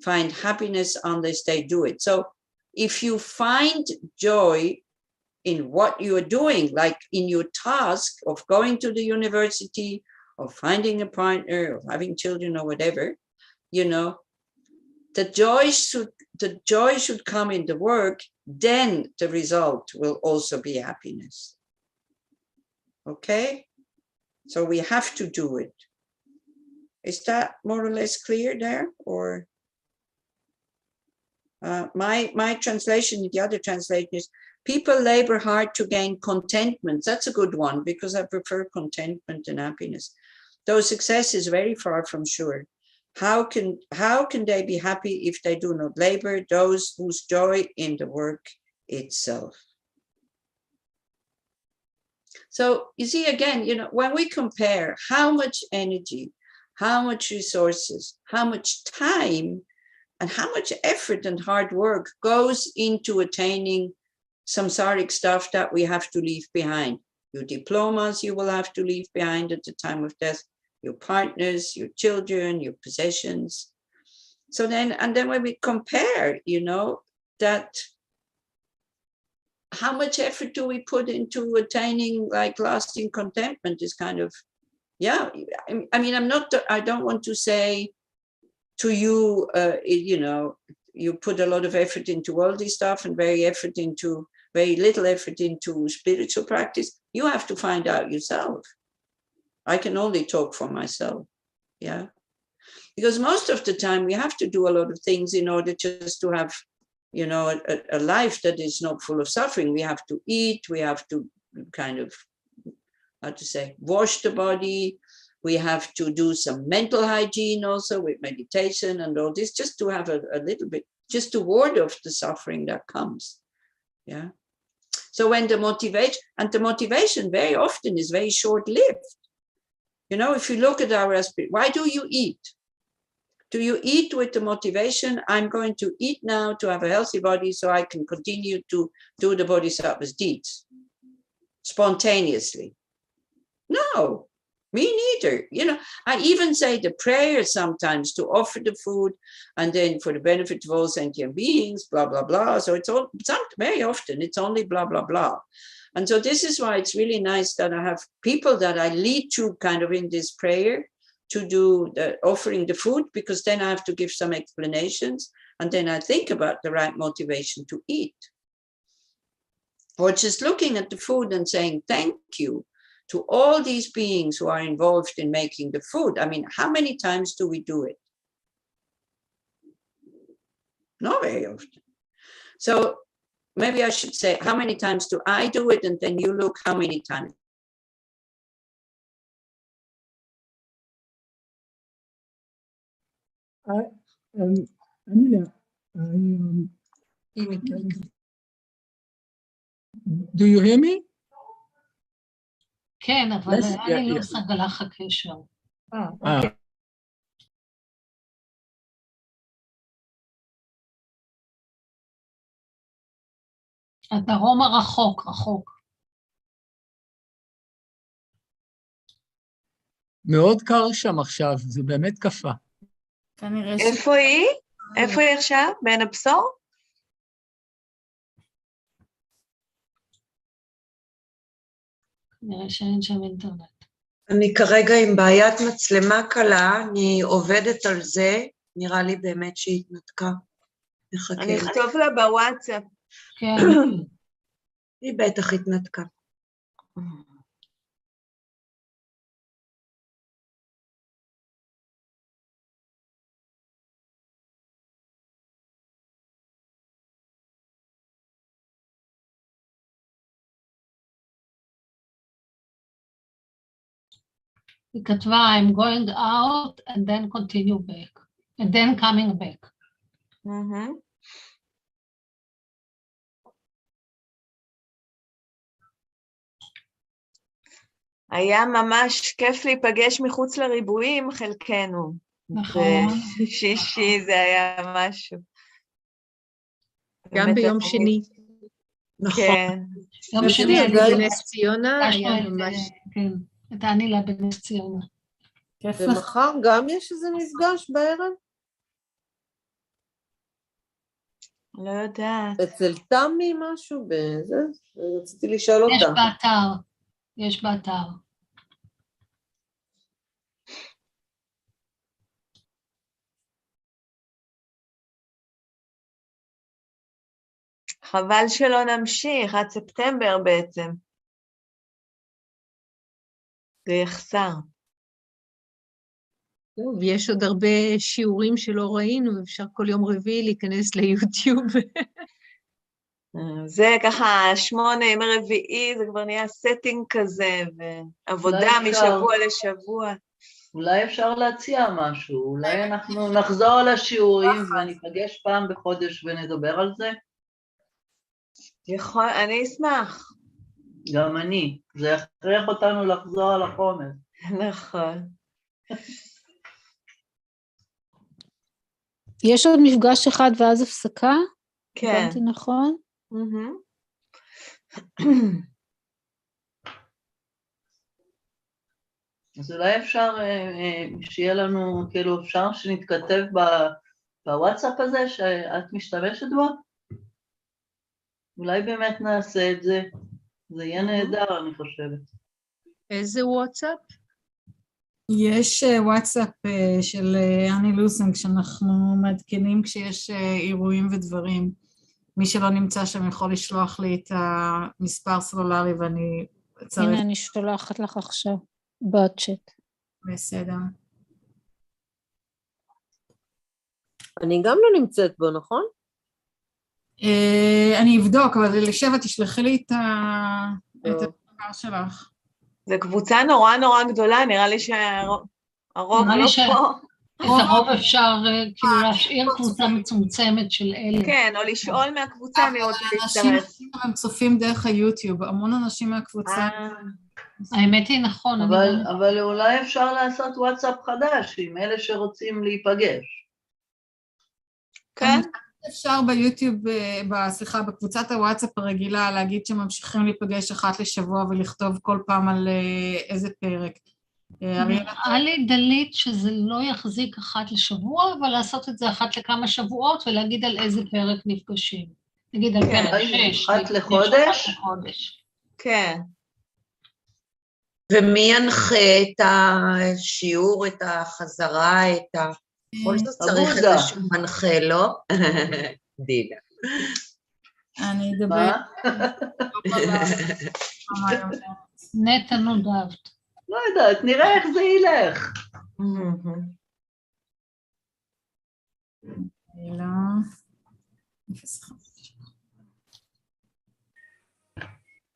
find happiness unless they do it? So if you find joy in what you are doing, like in your task of going to the university, of finding a partner, of having children or whatever, the joy should come in the work, then the result will also be happiness. Okay? So we have to do it. Is that more or less clear there? Or my translation, the other translation is, people labor hard to gain contentment. That's a good one, because I prefer contentment and happiness. Though success is very far from sure. How can they be happy if they do not labor? Those whose joy in the work itself. So you see, again, when we compare how much energy, how much resources, how much time, and how much effort and hard work goes into attaining samsaric stuff that we have to leave behind. Your diplomas you will have to leave behind at the time of death, your partners, your children, your possessions. So then, and then when we compare, that how much effort do we put into attaining like lasting contentment is kind of, yeah, I mean, I don't want to say to you, you put a lot of effort into worldly stuff and very little effort into spiritual practice. You have to find out yourself. I can only talk for myself. Yeah. Because most of the time we have to do a lot of things in order just to have, a life that is not full of suffering. We have to eat, we have to kind of, wash the body. We have to do some mental hygiene also with meditation and all this, just to have a little bit, just to ward off the suffering that comes. Yeah. So when the motivation very often is very short-lived. If you look at our aspect, why do you eat? Do you eat with the motivation, I'm going to eat now to have a healthy body so I can continue to do the Bodhisattva's deeds spontaneously? No, me neither. You know, I even say the prayer sometimes to offer the food and then for the benefit of all sentient beings, blah, blah, blah. So it's very often it's only blah, blah, blah. And so this is why it's really nice that I have people that I lead to kind of in this prayer to do the offering the food, because then I have to give some explanations and then I think about the right motivation to eat. Or just looking at the food and saying, thank you to all these beings who are involved in making the food. I mean, how many times do we do it? Not very often. So maybe I should say, how many times do I do it? And then you look how many times. Anila, do you hear me? כן, אבל היה לי לוסנג הלך הקשר. אוקיי. הדרום הרחוק, רחוק. מאוד קר שם עכשיו, זה באמת קפה. איפה היא? איפה היא עכשיו? בעין הבשור? נראה שאין שם אינטרנט. אני כרגע עם בעיית מצלמה קלה, אני עובדת על זה, נראה לי באמת שהיא התנתקה. אני אכתוב לה בוואטסאפ. כן. היא בטח התנתקה. היא כתבה, I'm going out and then continue back, and then coming back. היה ממש כיף להיפגש מחוץ לריבועים, חלקנו. נכון. בשישי זה היה משהו. גם ביום שני. נכון. יום שני בנס ציונה היה ממש... כן, את אנילה בנס ציונה. ומחר גם יש איזה מפגש בערב? לא יודעת. אצל תמי משהו בזה? רציתי לשאול אותה. יש באתר. יש באתר. חבל שלא נמשיך, עד ספטמבר בעצם. זה יחסר. טוב, יש עוד הרבה שיעורים שלא ראינו, אפשר כל יום רביעי להיכנס ליוטיוב. זה ככה, 8 ימי רביעי, זה כבר נהיה סטינג כזה, ועבודה משבוע לשבוע. אולי אפשר להציע משהו, אולי אנחנו נחזור על השיעורים וניפגש פעם בחודש ונדבר על זה? יכול, אני אשמח. גם אני, זה יכריח אותנו לחזור על החומר. נכון. יש עוד מפגש אחד ואז הפסקה? כן. הבנתי נכון? אז אולי אפשר שיהיה לנו, כאילו אפשר שנתכתב בוואטסאפ הזה שאת משתמשת בו? אולי באמת נעשה את זה, זה יהיה נהדר אני חושבת. איזה וואטסאפ? יש וואטסאפ של אני לוסנג שאנחנו מעדכנים כשיש אירועים ודברים. מי שלא נמצא שם יכול לשלוח לי את המספר סלולרי ואני צריך... הנה אני שולחת לך עכשיו בצ'אט. בסדר. אני גם לא נמצאת בו, נכון? אני אבדוק, אבל לשבת תשלחי לי את המספר שלך. זו קבוצה נורא נורא גדולה, נראה לי שהרוב לא פה. את הרוב אפשר כאילו להשאיר קבוצה מצומצמת של אלה. כן, או לשאול מהקבוצה מי רוצה להצטרף. אנשים הם צופים דרך היוטיוב, המון אנשים מהקבוצה האמת היא נכון. אבל אולי אפשר לעשות וואטסאפ חדש עם אלה שרוצים להיפגש. כן. אפשר ביוטיוב, סליחה, בקבוצת הוואטסאפ הרגילה, להגיד שממשיכים להיפגש אחת לשבוע ולכתוב כל פעם על איזה פרק. נראה לי דלית שזה לא יחזיק אחת לשבוע, אבל לעשות את זה אחת לכמה שבועות ולהגיד על איזה פרק נפגשים. נגיד על פרק 6. אחת לחודש? כן. ומי ינחה את השיעור, את החזרה, בכל זאת צריך איזשהו מנחה, לא? דינה. אני אדבר. נטע נודבת. לא יודעת, נראה איך זה ילך.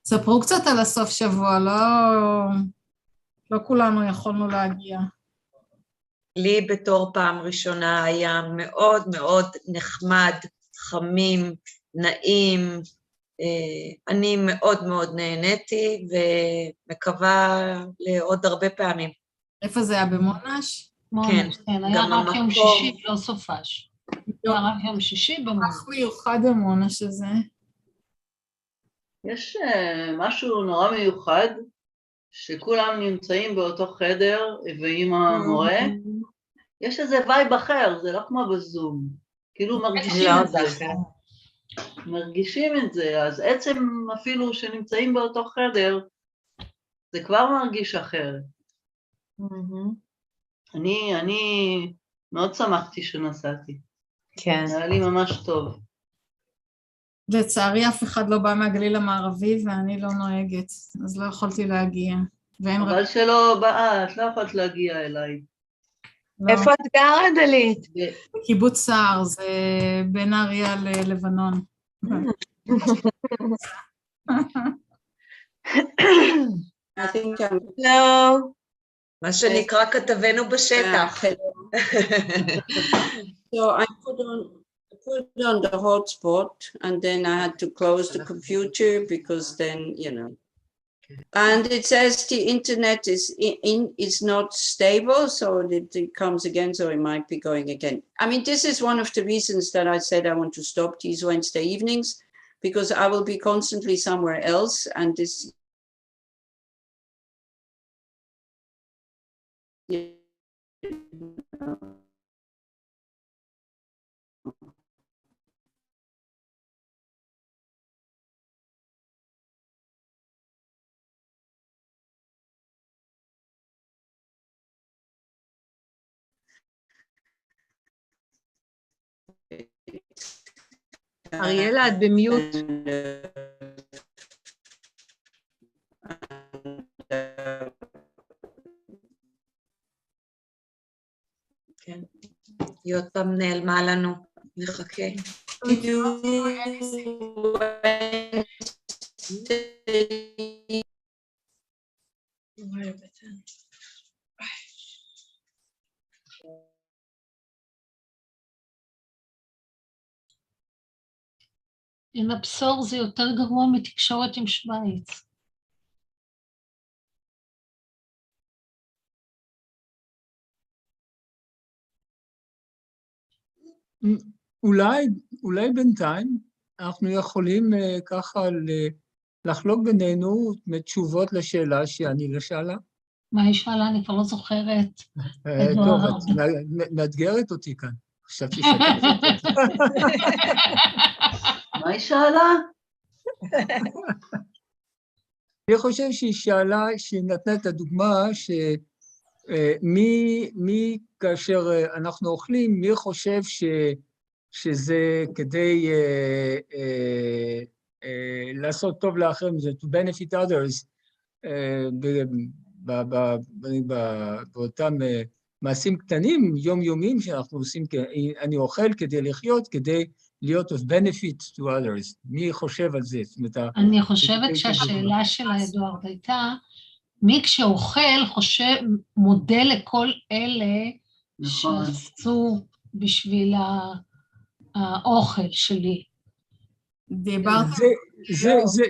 ספרו קצת על הסוף שבוע, לא כולנו יכולנו להגיע. לי בתור פעם ראשונה היה מאוד מאוד נחמד, חמים, נעים, אני מאוד מאוד נהניתי ומקווה לעוד הרבה פעמים. איפה זה היה? במונש? כן, היה רק יום שישי, לא סופש. היה רק יום שישי במונש. כך מיוחד במונש הזה. יש משהו נורא מיוחד, שכולם נמצאים באותו חדר ועם המורה, יש איזה וייב אחר, זה לא כמו בזום, כאילו מרגישים את זה. מרגישים את זה, אז עצם אפילו שנמצאים באותו חדר, זה כבר מרגיש אחרת. אני מאוד שמחתי שנסעתי. כן. היה לי ממש טוב. לצערי אף אחד לא בא מהגליל המערבי ואני לא נוהגת, אז לא יכולתי להגיע. אבל שלא באה, את לא יכולת להגיע אליי. איפה את גרה, דלית? בקיבוץ סער, זה בין נהריה ללבנון. לא. מה שנקרא כתבנו בשטח. So I put on the hotspot and then I had to close the computer because then, and it says the internet is not stable, so it comes again, so it might be going again. I mean, this is one of the reasons that I said I want to stop these Wednesday evenings, because I will be constantly somewhere else, and this אריאלה, את במיוט. כן, היא עוד פעם נעלמה לנו, נחכה. עם הבשור זה יותר גרוע מתקשורת עם שוויץ. אולי בינתיים אנחנו יכולים ככה לחלוק בינינו תשובות לשאלה שאני לא שאלה. מה היא שאלה? אני כבר לא זוכרת. טוב, את מאתגרת אותי כאן. חשבתי שתקפת אותי. מה היא שאלה? אני חושב שהיא שאלה, שהיא נתנה את הדוגמה, מי כאשר אנחנו אוכלים, מי חושב שזה כדי לעשות טוב לאחרים, זה to benefit others, באותם מעשים קטנים, יומיומיים שאנחנו עושים, אני אוכל כדי לחיות, כדי להיות of benefit to others. מי חושב על זה? אני חושבת שהשאלה של אדוארד הייתה, מי כשאוכל חושב, מודה לכל אלה שעשו בשביל האוכל שלי.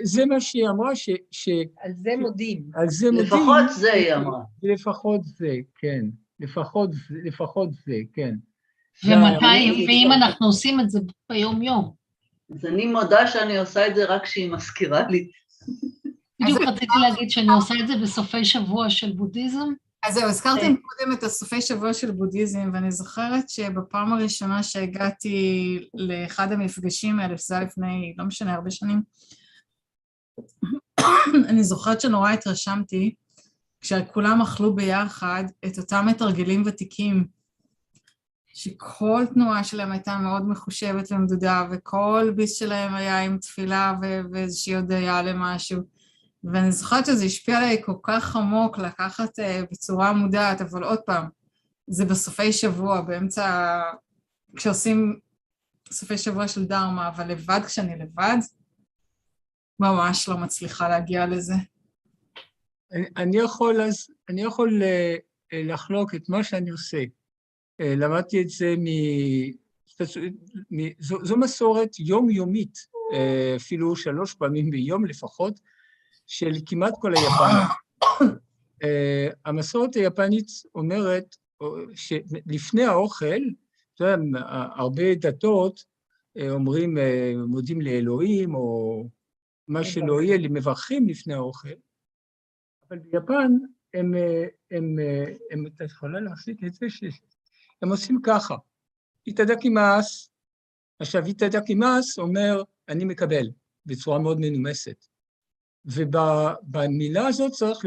זה מה שהיא אמרה, על זה מודים. על זה מודים. לפחות זה היא אמרה. לפחות זה, כן. לפחות זה, כן. ומתי, ואם אנחנו עושים את זה ביום יום? אז אני מודה שאני עושה את זה רק כשהיא מזכירה לי. בדיוק רציתי להגיד שאני עושה את זה בסופי שבוע של בודהיזם. אז זהו, הזכרתם קודם את הסופי שבוע של בודהיזם, ואני זוכרת שבפעם הראשונה שהגעתי לאחד המפגשים האלה, שזה היה לפני, לא משנה, הרבה שנים, אני זוכרת שנורא התרשמתי, כשכולם אכלו ביחד את אותם מתרגלים ותיקים, שכל תנועה שלהם הייתה מאוד מחושבת ומדודה, וכל ביס שלהם היה עם תפילה ואיזושהי הודיה למשהו, ואני זוכרת שזה השפיע עליי כל כך עמוק לקחת בצורה מודעת, אבל עוד פעם, זה בסופי שבוע, באמצע, כשעושים סופי שבוע של דרמה, אבל לבד כשאני לבד, ממש לא מצליחה להגיע לזה. אני יכול לחלוק את מה שאני עושה. למדתי את זה זו מסורת יומיומית, אפילו 3 פעמים ביום לפחות, של כמעט כל היפנים. המסורת היפנית אומרת שלפני האוכל, הרבה דתות אומרים מודים לאלוהים, או מה שלא יהיה, מברכים לפני האוכל, אבל ביפן אתה יכולה להחזיק את זה הם עושים ככה, איתדקימאס, עכשיו איתדקימאס אומר אני מקבל, בצורה מאוד מנומסת. ובמילה הזאת צריך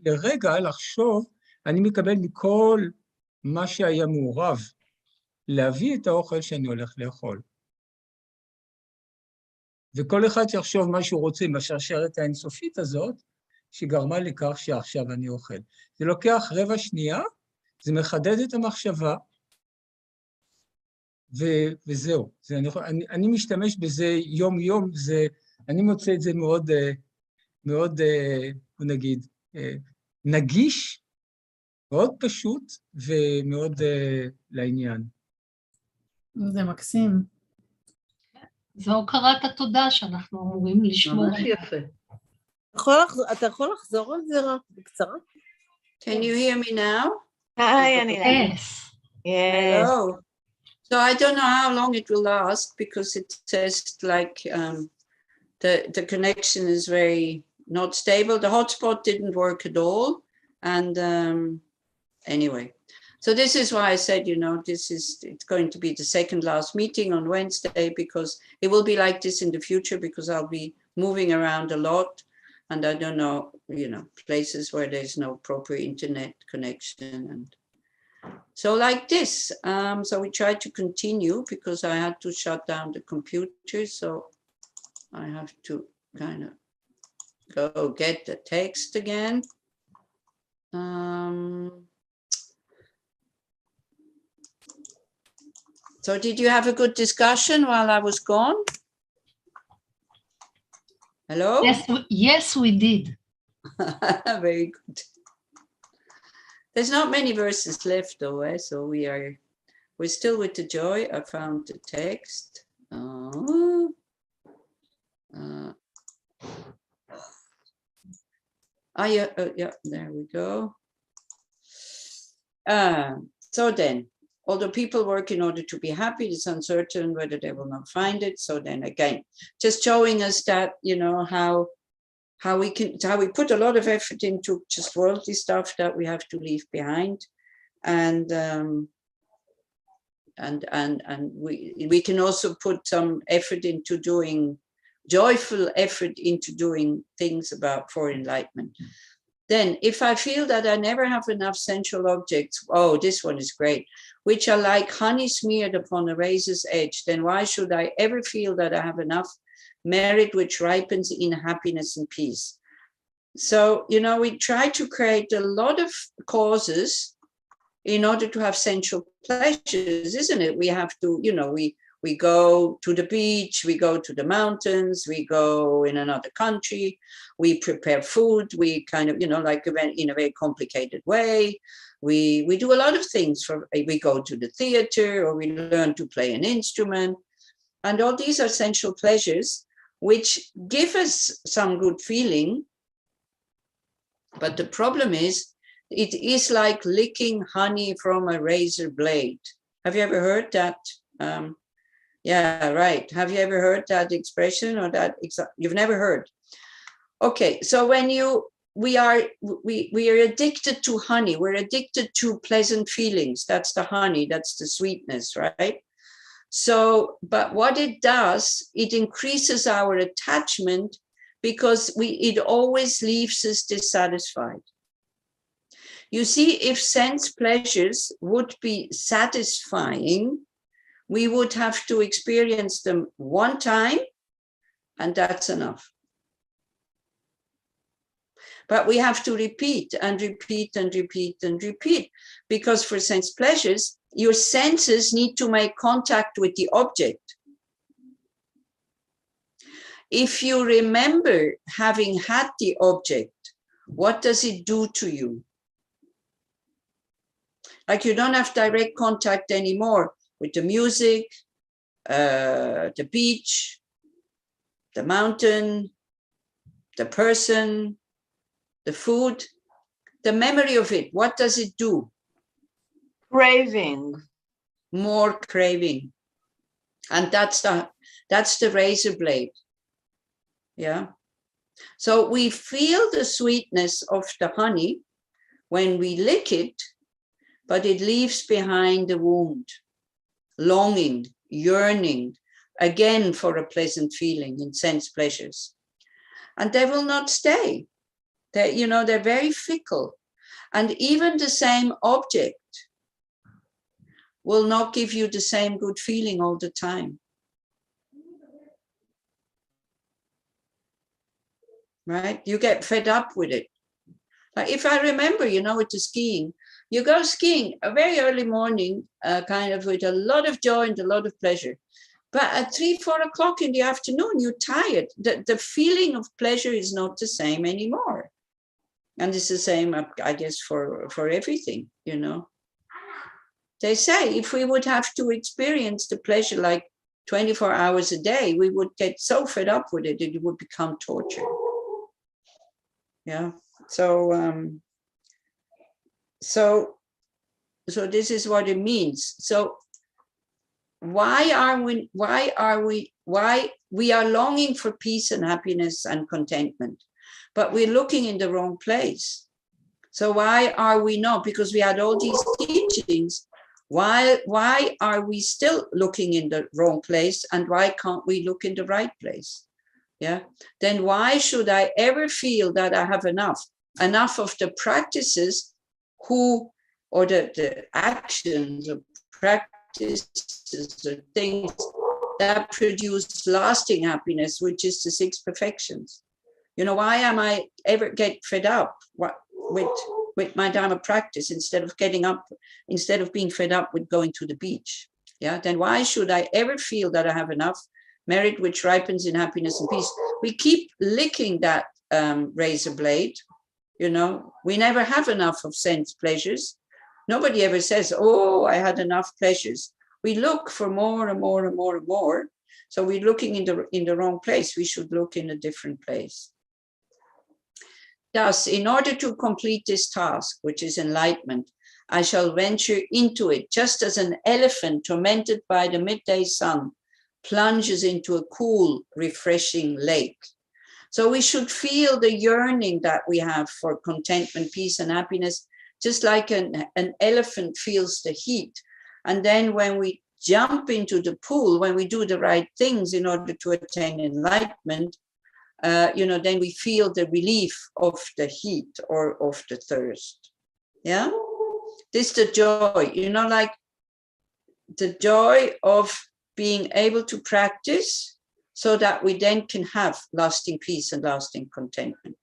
לרגע לחשוב, אני מקבל מכל מה שהיה מעורב, להביא את האוכל שאני הולך לאכול. וכל אחד יחשוב מה שהוא רוצה, בשרשרת האינסופית הזאת, שגרמה לכך שעכשיו אני אוכל. זה לוקח רבע שנייה, זה מחדד את המחשבה, וזהו. אני משתמש בזה יום-יום, אני מוצא את זה מאוד, נגיד, נגיש, מאוד פשוט ומאוד לעניין. זה מקסים. זו הוקרת התודה שאנחנו אמורים לשמור. ממש יפה. אתה יכול לחזור על זה רק בקצרה? Can you hear me now? Hi, Anila. Yes. Yes. Hello. So I don't know how long it will last because it says like the connection is very not stable. The hotspot didn't work at all. And anyway, so this is why I said, it's going to be the second last meeting on Wednesday because it will be like this in the future because I'll be moving around a lot. And I don't know, places where there's no proper internet connection. And so like this, so we tried to continue because I had to shut down the computer. So I have to kind of go get the text again. So did you have a good discussion while I was gone? Hello? Yes, we did. Very good. There's not many verses left though, so we're still with the joy. I found the text. Yeah, there we go. So then, although people work in order to be happy, it's uncertain whether they will not find it. So then again, just showing us that, how we put a lot of effort into just worldly stuff that we have to leave behind. And we can also put some effort into joyful effort into doing things for enlightenment. Then if I feel that I never have enough sensual objects, oh, this one is great, which are like honey smeared upon a razor's edge, then why should I ever feel that I have enough merit which ripens in happiness and peace? So, we try to create a lot of causes in order to have sensual pleasures, isn't it? We have to, we go to the beach, we go to the mountains, we go in another country, we prepare food, we kind of, like in a very complicated way. We do a lot of things. We go to the theater or we learn to play an instrument. And all these are sensual pleasures, which give us some good feeling. But the problem is, it is like licking honey from a razor blade. Have you ever heard that? Yeah, right. Have you ever heard that expression or that? You've never heard. Okay, so when we are addicted to honey, we're addicted to pleasant feelings. That's the honey, that's the sweetness, right? So, but what it does, it increases our attachment because it always leaves us dissatisfied. You see, if sense pleasures would be satisfying, we would have to experience them one time, and that's enough. But we have to repeat and repeat and repeat and repeat, because for sense pleasures, your senses need to make contact with the object. If you remember having had the object, what does it do to you? Like, you don't have direct contact anymore with the music, the beach, the mountain, the person, the food. The memory of it, what does it do? Craving. More craving. And that's the razor blade. Yeah. So we feel the sweetness of the honey when we lick it, but it leaves behind the wound, longing, yearning, again for a pleasant feeling in sense pleasures. And they will not stay. They're very fickle. And even the same object will not give you the same good feeling all the time. Right? You get fed up with it. Like, if I remember, with the skiing, you go skiing a very early morning, kind of with a lot of joy and a lot of pleasure. But at 3-4 o'clock in the afternoon, you're tired. The feeling of pleasure is not the same anymore. And it's the same, I guess, for everything, They say if we would have to experience the pleasure like 24 hours a day, we would get so fed up with it, it would become torture. Yeah. So this is what it means. So why we are longing for peace and happiness and contentment, but we're looking in the wrong place. So why are we not? Because we had all these teachings. Why are we still looking in the wrong place, and why can't we look in the right place? Yeah. Then why should I ever feel that I have enough of the practices or the actions or practices or things that produce lasting happiness, which is the 6 perfections? Why am I ever get fed up with my Dharma practice instead of being fed up with going to the beach? Yeah. Then why should I ever feel that I have enough merit which ripens in happiness and peace? We keep licking that razor blade. We never have enough of sense pleasures. Nobody ever says, oh, I had enough pleasures. We look for more and more and more and more. So we're looking in the wrong place. We should look in a different place. Thus, in order to complete this task, which is enlightenment, I shall venture into it just as an elephant tormented by the midday sun plunges into a cool, refreshing lake. So we should feel the yearning that we have for contentment, peace, and happiness, just like an elephant feels the heat. And then when we jump into the pool, when we do the right things in order to attain enlightenment, then we feel the relief of the heat or of the thirst. Yeah? This is the joy, like the joy of being able to practice so that we then can have lasting peace and lasting contentment.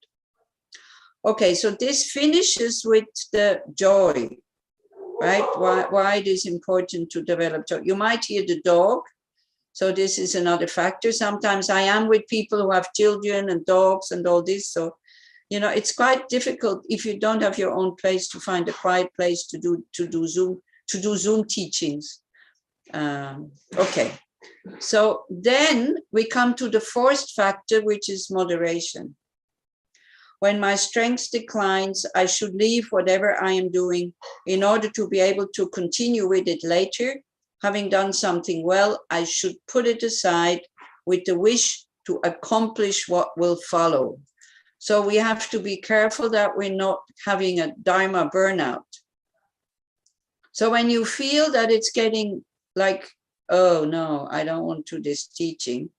Okay, so this finishes with the joy, right? Why it is important to develop joy. You might hear the dog. So this is another factor. Sometimes I am with people who have children and dogs and all this. So, it's quite difficult if you don't have your own place to find a quiet place to do Zoom teachings. Okay. So then we come to the fourth factor, which is moderation. When my strength declines, I should leave whatever I am doing in order to be able to continue with it later. Having done something well, I should put it aside with the wish to accomplish what will follow. So we have to be careful that we're not having a Dharma burnout. So when you feel that it's getting like, oh no, I don't want to do this teaching,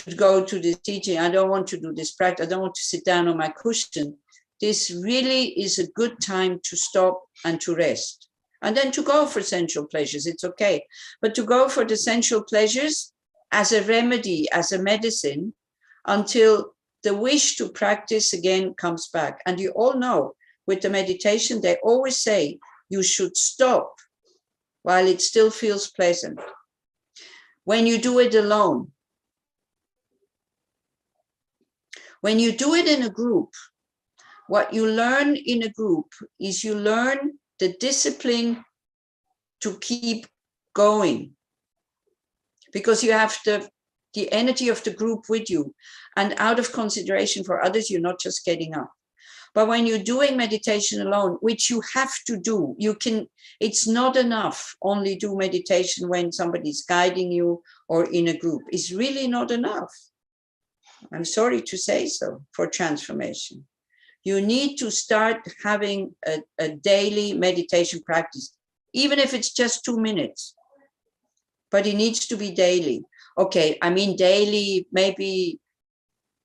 I don't want to do this practice, I don't want to sit down on my cushion. This really is a good time to stop and to rest. And then to go for sensual pleasures, it's okay. But to go for the sensual pleasures as a remedy, as a medicine, until the wish to practice again comes back. And you all know, with the meditation, they always say, you should stop while it still feels pleasant. When you do it alone, when you do it in a group, what you learn in a group is you learn the discipline to keep going, because you have the energy of the group with you, and out of consideration for others, you're not just getting up. But when you're doing meditation alone, which you have to do, it's not enough only do meditation when somebody's guiding you or in a group. It's really not enough. I'm sorry to say so, for transformation. You need to start having a daily meditation practice, even if it's just 2 minutes, but it needs to be daily. Okay, I mean daily, maybe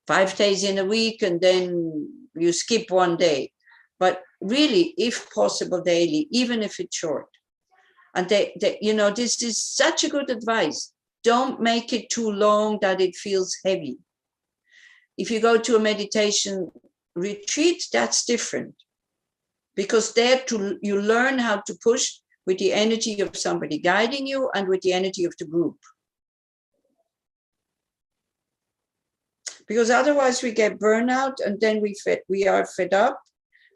5 days in a week, and then you skip 1 day. But really, if possible, daily, even if it's short. And this is such a good advice. Don't make it too long that it feels heavy. If you go to a meditation retreat, that's different, because there you learn how to push with the energy of somebody guiding you and with the energy of the group. Because otherwise we get burnout, and then we are fed up,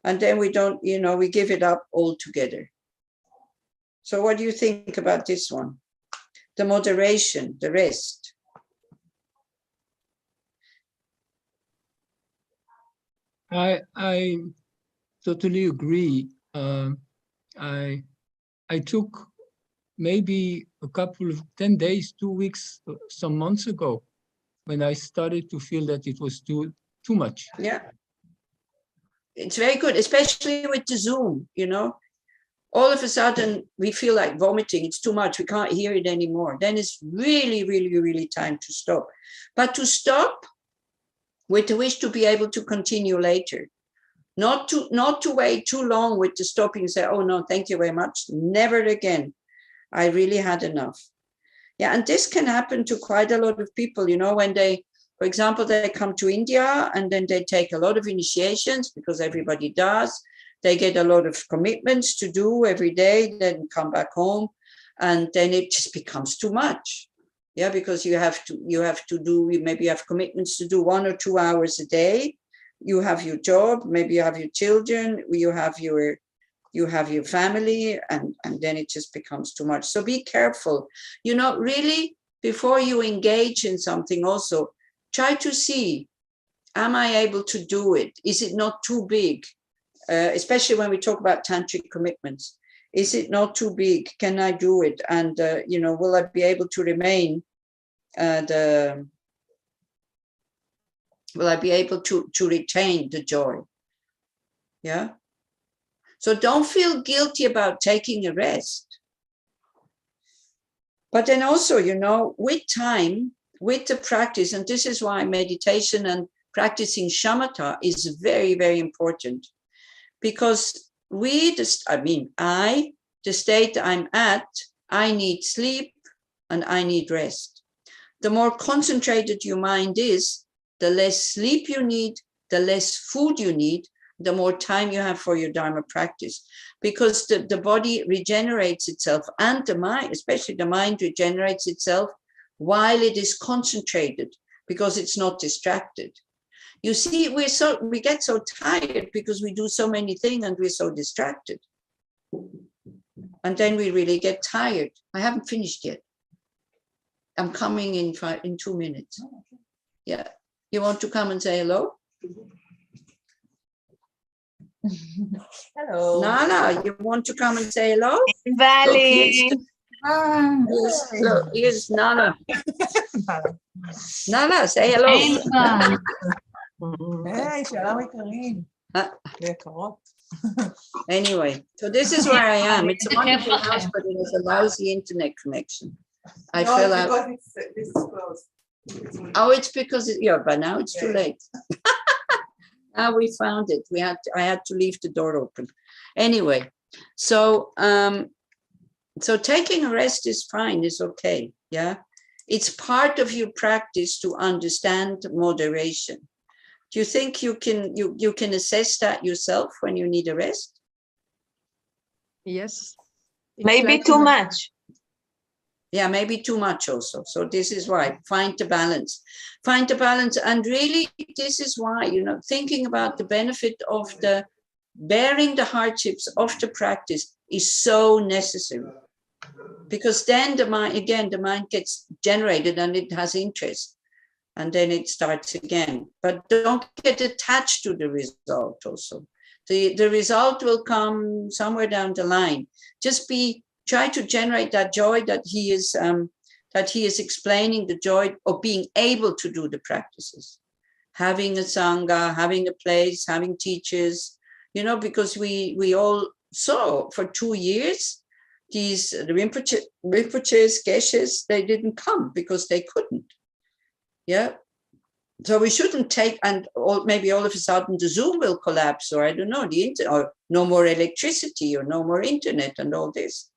and then we don't, we give it up altogether. So what do you think about this one? The moderation, the rest. I totally agree. I took maybe a couple of 10 days, 2 weeks, some months ago, when I started to feel that it was too much. Yeah, it's very good, especially with the Zoom. All of a sudden we feel like vomiting. It's too much. We can't hear it anymore. Then it's really, really, really time to stop. But to stop with the wish to be able to continue later, not to wait too long with the stopping and say, oh no, thank you very much, never again. I really had enough. Yeah, and this can happen to quite a lot of people, when they, for example, they come to India and then they take a lot of initiations, because everybody does. They get a lot of commitments to do every day, then come back home, and then it just becomes too much. Yeah, because you have to do, maybe you have commitments to do 1 or 2 hours a day. You have your job, maybe you have your children, you have your family, and then it just becomes too much. So be careful. Really, before you engage in something, also try to see, am I able to do it? Is it not too big? Especially when we talk about tantric commitments. Is it not too big? Can I do it? And, will I be able to remain will I be able to retain the joy? Yeah. So don't feel guilty about taking a rest. But then also, with time, with the practice, and this is why meditation and practicing shamatha is very, very important. Because the state I'm at, I need sleep and I need rest. The more concentrated your mind is, the less sleep you need, the less food you need, the more time you have for your Dharma practice. Because the body regenerates itself, and the mind, especially the mind, regenerates itself while it is concentrated, because it's not distracted. You see, we get so tired because we do so many things and we're so distracted. And then we really get tired. I haven't finished yet. I'm coming in 2 minutes. Yeah. You want to come and say hello? Hello. Nala, you want to come and say hello? Valley. Look, here's Nala. Nala, say hello. Hey, שלום יקרים. ויקרות. Anyway, so this is where I am. It's a wonderful house, but it has a lousy internet connection. I fell out. This is closed. Oh, it's because but now it's too late. Now we found it. I had to leave the door open. Anyway, so so taking a rest is fine, is okay. Yeah. It's part of your practice to understand moderation. Do you think you can assess that yourself when you need a rest? Yes. Maybe too much. Yeah, maybe too much also. So this is why, find the balance. Find the balance. And really, this is why, thinking about the benefit of bearing the hardships of the practice is so necessary. Because then the mind gets generated and it has interest. And then it starts again. But don't get attached to the result also. The result will come somewhere down the line. Just try to generate that joy that he is explaining, the joy of being able to do the practices. Having a sangha, having a place, having teachers, because we all saw for 2 years, the Rinpoches, Geshes, they didn't come because they couldn't. Yeah. So we shouldn't take, maybe all of a sudden the Zoom will collapse, or I don't know, or no more electricity, or no more internet and all this.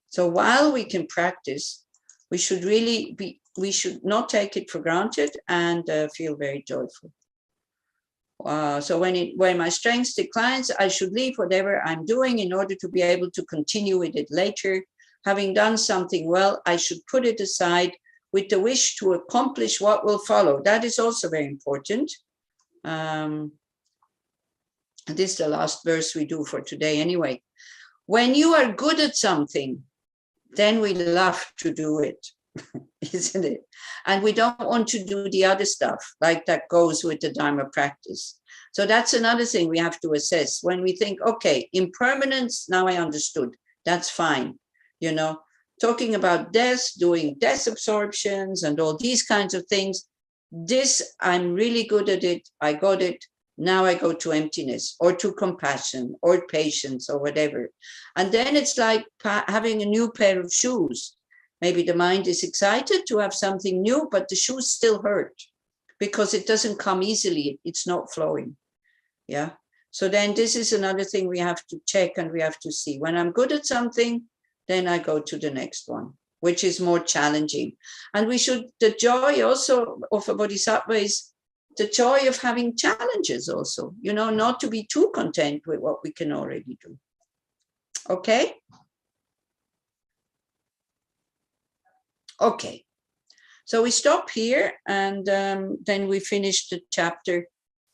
So while we can practice, we should we should not take it for granted and feel very joyful. So when my strength declines, I should leave whatever I'm doing in order to be able to continue with it later. Having done something well, I should put it aside with the wish to accomplish what will follow. That is also very important. This is the last verse we do for today anyway. When you are good at something, then we love to do it, isn't it? And we don't want to do the other stuff, like that goes with the Dharma practice. So that's another thing we have to assess. When we think, okay, impermanence, now I understood, that's fine. Talking about death, doing death absorptions and all these kinds of things, this, I'm really good at it, I got it. Now I go to emptiness or to compassion or patience or whatever. And then it's like having a new pair of shoes. Maybe the mind is excited to have something new, but the shoes still hurt because it doesn't come easily. It's not flowing. Yeah. So then this is another thing we have to check and we have to see. When I'm good at something, then I go to the next one, which is more challenging. And the joy also of a Bodhisattva is the joy of having challenges also, not to be too content with what we can already do. Okay? Okay. So we stop here and then we finish the chapter.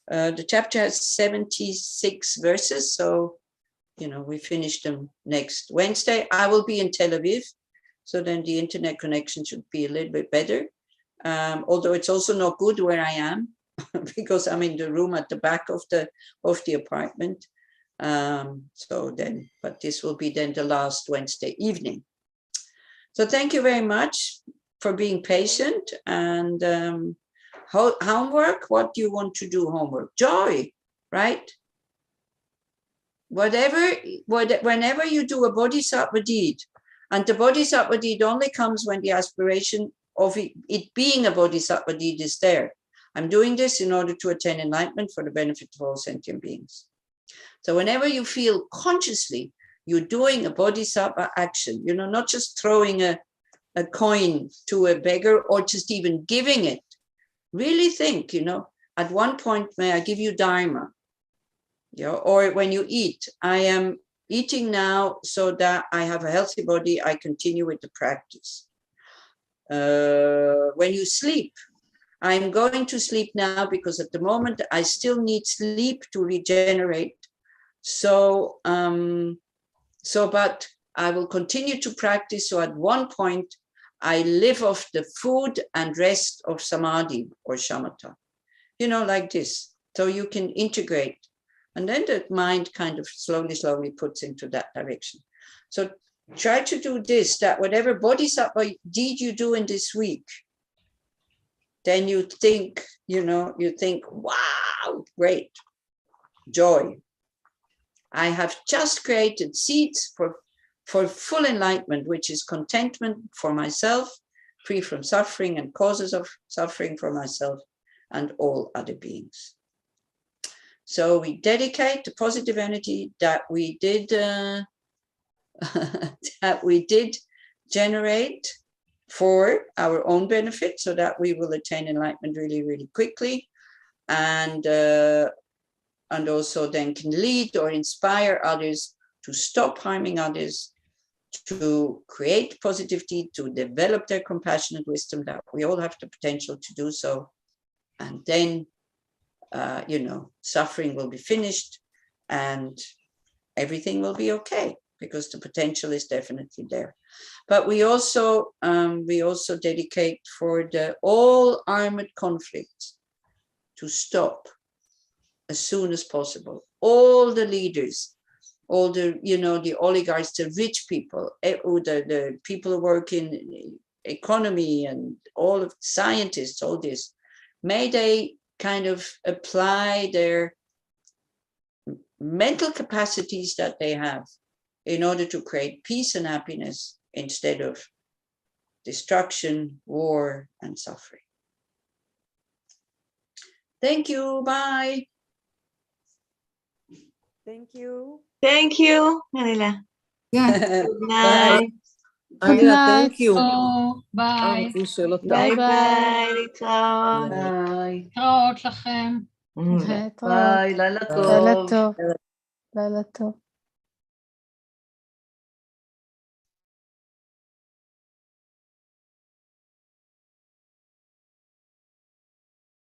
The chapter has 76 verses. So, we finish them next Wednesday. I will be in Tel Aviv. So then the internet connection should be a little bit better. Although it's also not good where I am. Because I'm in the room at the back of the apartment. But this will be then the last Wednesday evening. So thank you very much for being patient. And homework, what do you want to do homework? Joy, right? Whenever you do a Bodhisattva deed, and the Bodhisattva deed only comes when the aspiration of it being a Bodhisattva deed is there. I'm doing this in order to attain enlightenment for the benefit of all sentient beings. So whenever you feel consciously you're doing a Bodhisattva action, not just throwing a coin to a beggar or just even giving it, really think, at one point, may I give you Dharma? Or when you eat, I am eating now so that I have a healthy body, I continue with the practice. When you sleep, I'm going to sleep now because at the moment I still need sleep to regenerate. So, but I will continue to practice. So at one point I live off the food and rest of samadhi or shamatha. You know, like this. So you can integrate. And then the mind kind of slowly puts into that direction. So try to do this, that whatever Bodhisattva deed you do in this week, then you think, wow, great, joy. I have just created seeds for full enlightenment, which is contentment for myself, free from suffering and causes of suffering for myself and all other beings. So we dedicate the positive energy that we did generate for our own benefit, so that we will attain enlightenment really, really quickly, and also then can lead or inspire others to stop harming others, to create positivity, to develop their compassionate wisdom, that we all have the potential to do so. And then, suffering will be finished and everything will be okay, because the potential is definitely there. But we also dedicate for all armored conflicts to stop as soon as possible. All the leaders, all the oligarchs, the rich people, the people who work in economy and all of scientists, all this, may they kind of apply their mental capacities that they have in order to create peace and happiness instead of destruction, war, and suffering. Thank you. Bye. Thank you. Thank you, Manila. Yeah. Good night. Good night. Thank you. ביי. ביי ביי, להתראות. ביי. להתראות לכם. להתראות. ביי, לילה טוב. לילה טוב. לילה טוב.